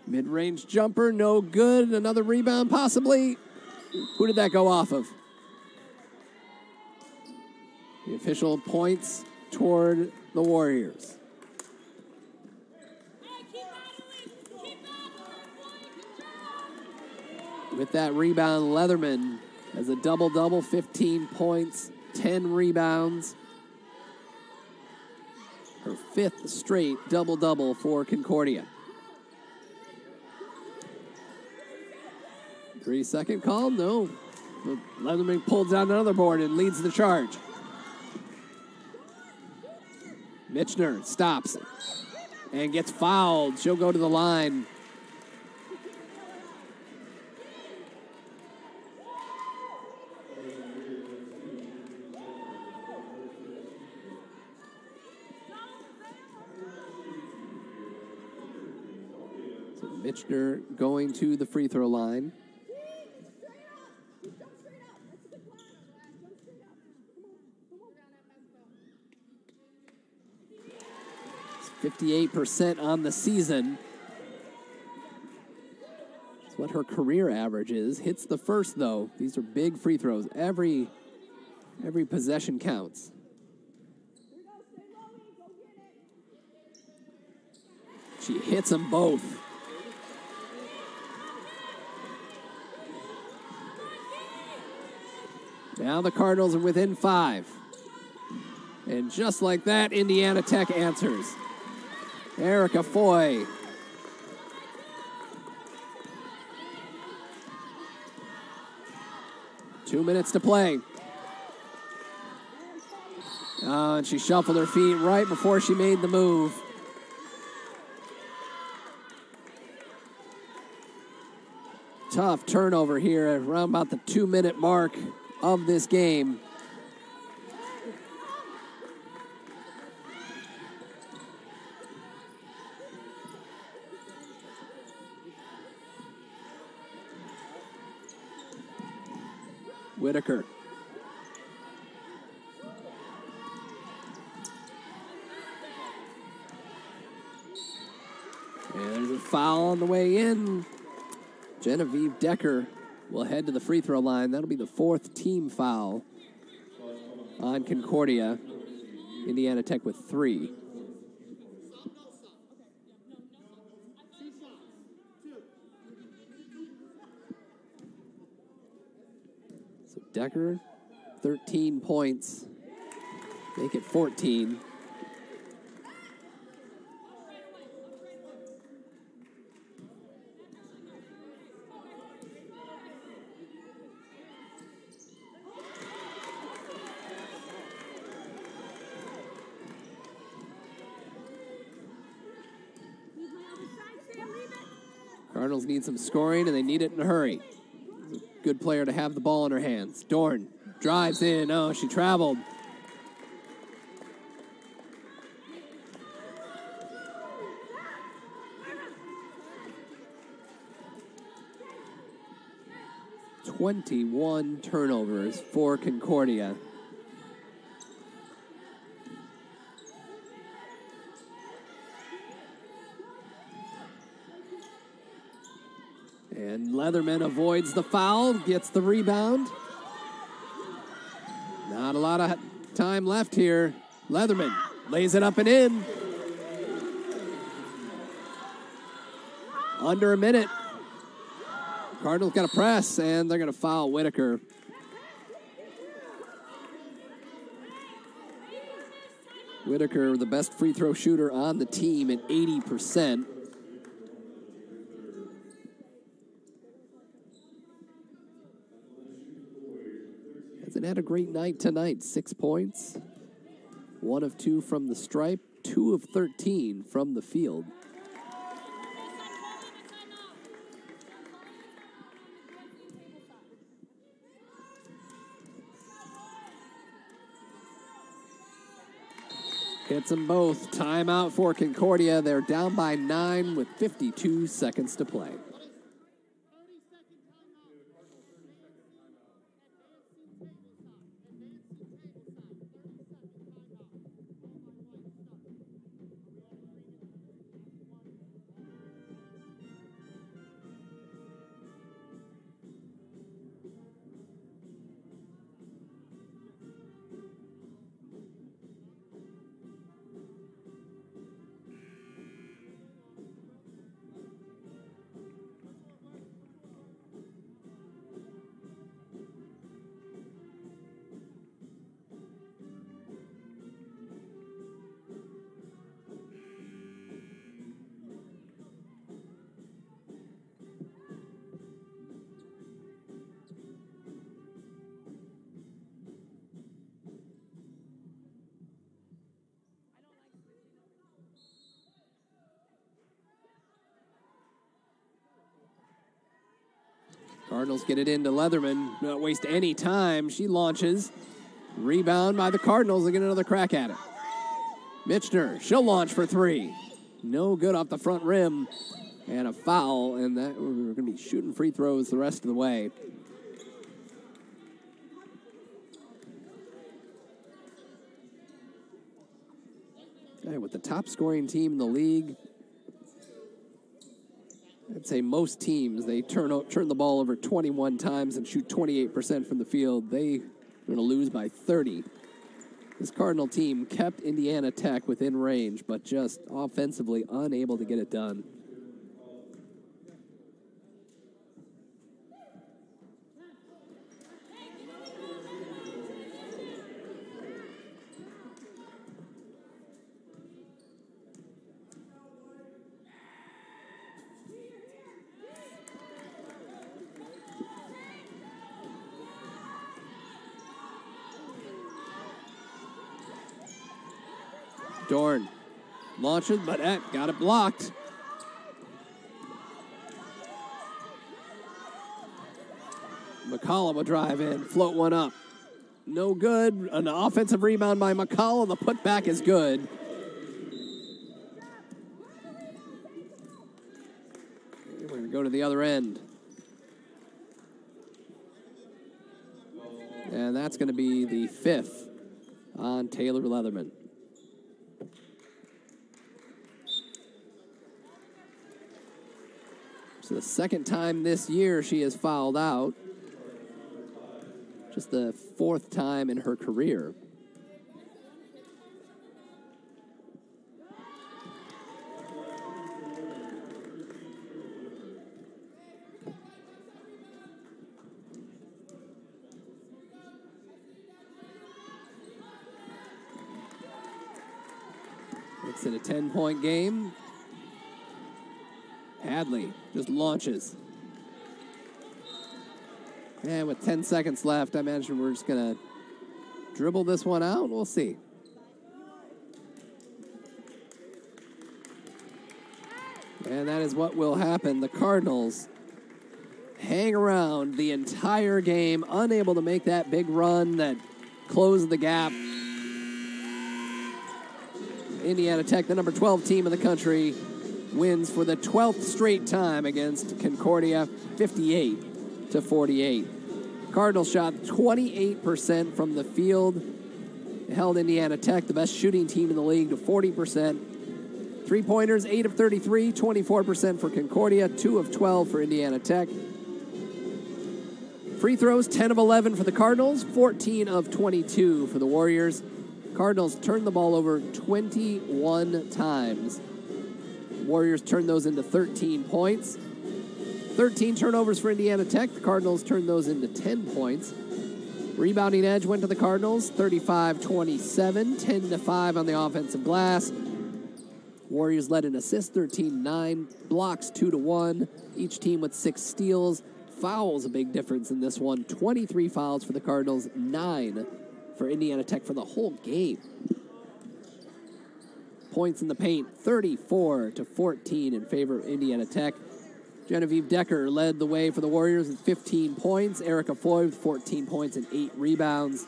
Mid-range jumper, no good. Another rebound, possibly. Who did that go off of? The official points toward the Warriors. With that rebound, Leatherman has a double-double, 15 points, 10 rebounds. Her 5th straight double-double for Concordia. 3-second call? No. Leatherman pulls down another board and leads the charge. Michener stops and gets fouled. She'll go to the line. Michener going to the free throw line. 58% on the season. That's what her career average is. Hits the first, though. These are big free throws. Every possession counts. She hits them both. Now the Cardinals are within 5. And just like that, Indiana Tech answers. Erica Foy. Two minutes to play. And she shuffled her feet right before she made the move. Tough turnover here around about the 2-minute mark of this game. Whitaker. And there's a foul on the way in. Genevieve Decker will head to the free throw line. That'll be the 4th team foul on Concordia. Indiana Tech with 3. So Decker, 13 points. Make it 14. Cardinals need some scoring, and they need it in a hurry. Good player to have the ball in her hands. Dorn drives in. Oh, she traveled. "21 turnovers for Concordia." And Leatherman avoids the foul, gets the rebound. Not a lot of time left here. Leatherman lays it up and in. Under a minute. Cardinals got to press, and they're going to foul Whitaker. Whitaker, the best free throw shooter on the team at 80%. Hasn't had a great night tonight. 6 points. 1 of 2 from the stripe. 2 of 13 from the field. Hits them both. Timeout for Concordia. They're down by 9 with 52 seconds to play. Cardinals get it into Leatherman. Not waste any time. She launches. Rebound by the Cardinals. They get another crack at it. Mitchner, she'll launch for 3. No good off the front rim. And a foul, and that we're going to be shooting free throws the rest of the way. With the top scoring team in the league, I'd say most teams, they turn the ball over 21 times and shoot 28% from the field. They're going to lose by 30. This Cardinal team kept Indiana Tech within range, but just offensively unable to get it done. Dorn launches, but got it blocked. McCollum will drive in, float one up. No good. An offensive rebound by McCollum. The putback is good. We're going to go to the other end. And that's going to be the 5th on Taylor Leatherman. So the 2nd time this year she has fouled out. Just the 4th time in her career. Makes it a 10-point game. Hadley just launches. And with 10 seconds left, I imagine we're just going to dribble this one out. We'll see. And that is what will happen. The Cardinals hang around the entire game, unable to make that big run that closed the gap. Indiana Tech, the number 12 team in the country, wins for the 12th straight time against Concordia, 58-48. Cardinals shot 28% from the field. Held Indiana Tech, the best shooting team in the league, to 40%. Three-pointers, 8 of 33, 24% for Concordia, 2 of 12 for Indiana Tech. Free throws, 10 of 11 for the Cardinals, 14 of 22 for the Warriors. Cardinals turned the ball over 21 times. Warriors turned those into 13 points. 13 turnovers for Indiana Tech. The Cardinals turned those into 10 points. Rebounding edge went to the Cardinals, 35-27, 10-5 on the offensive glass. Warriors led in assists, 13-9, blocks 2-1, each team with 6 steals. Fouls, a big difference in this one. 23 fouls for the Cardinals, 9 for Indiana Tech for the whole game. Points in the paint, 34-14 in favor of Indiana Tech. Genevieve Decker led the way for the Warriors with 15 points. Erica Foy with 14 points and 8 rebounds.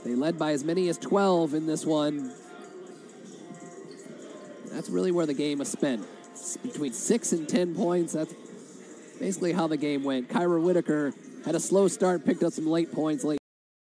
They led by as many as 12 in this one. That's really where the game was spent. It's between 6 and 10 points. That's basically how the game went. Kyra Whitaker had a slow start, picked up some late points late.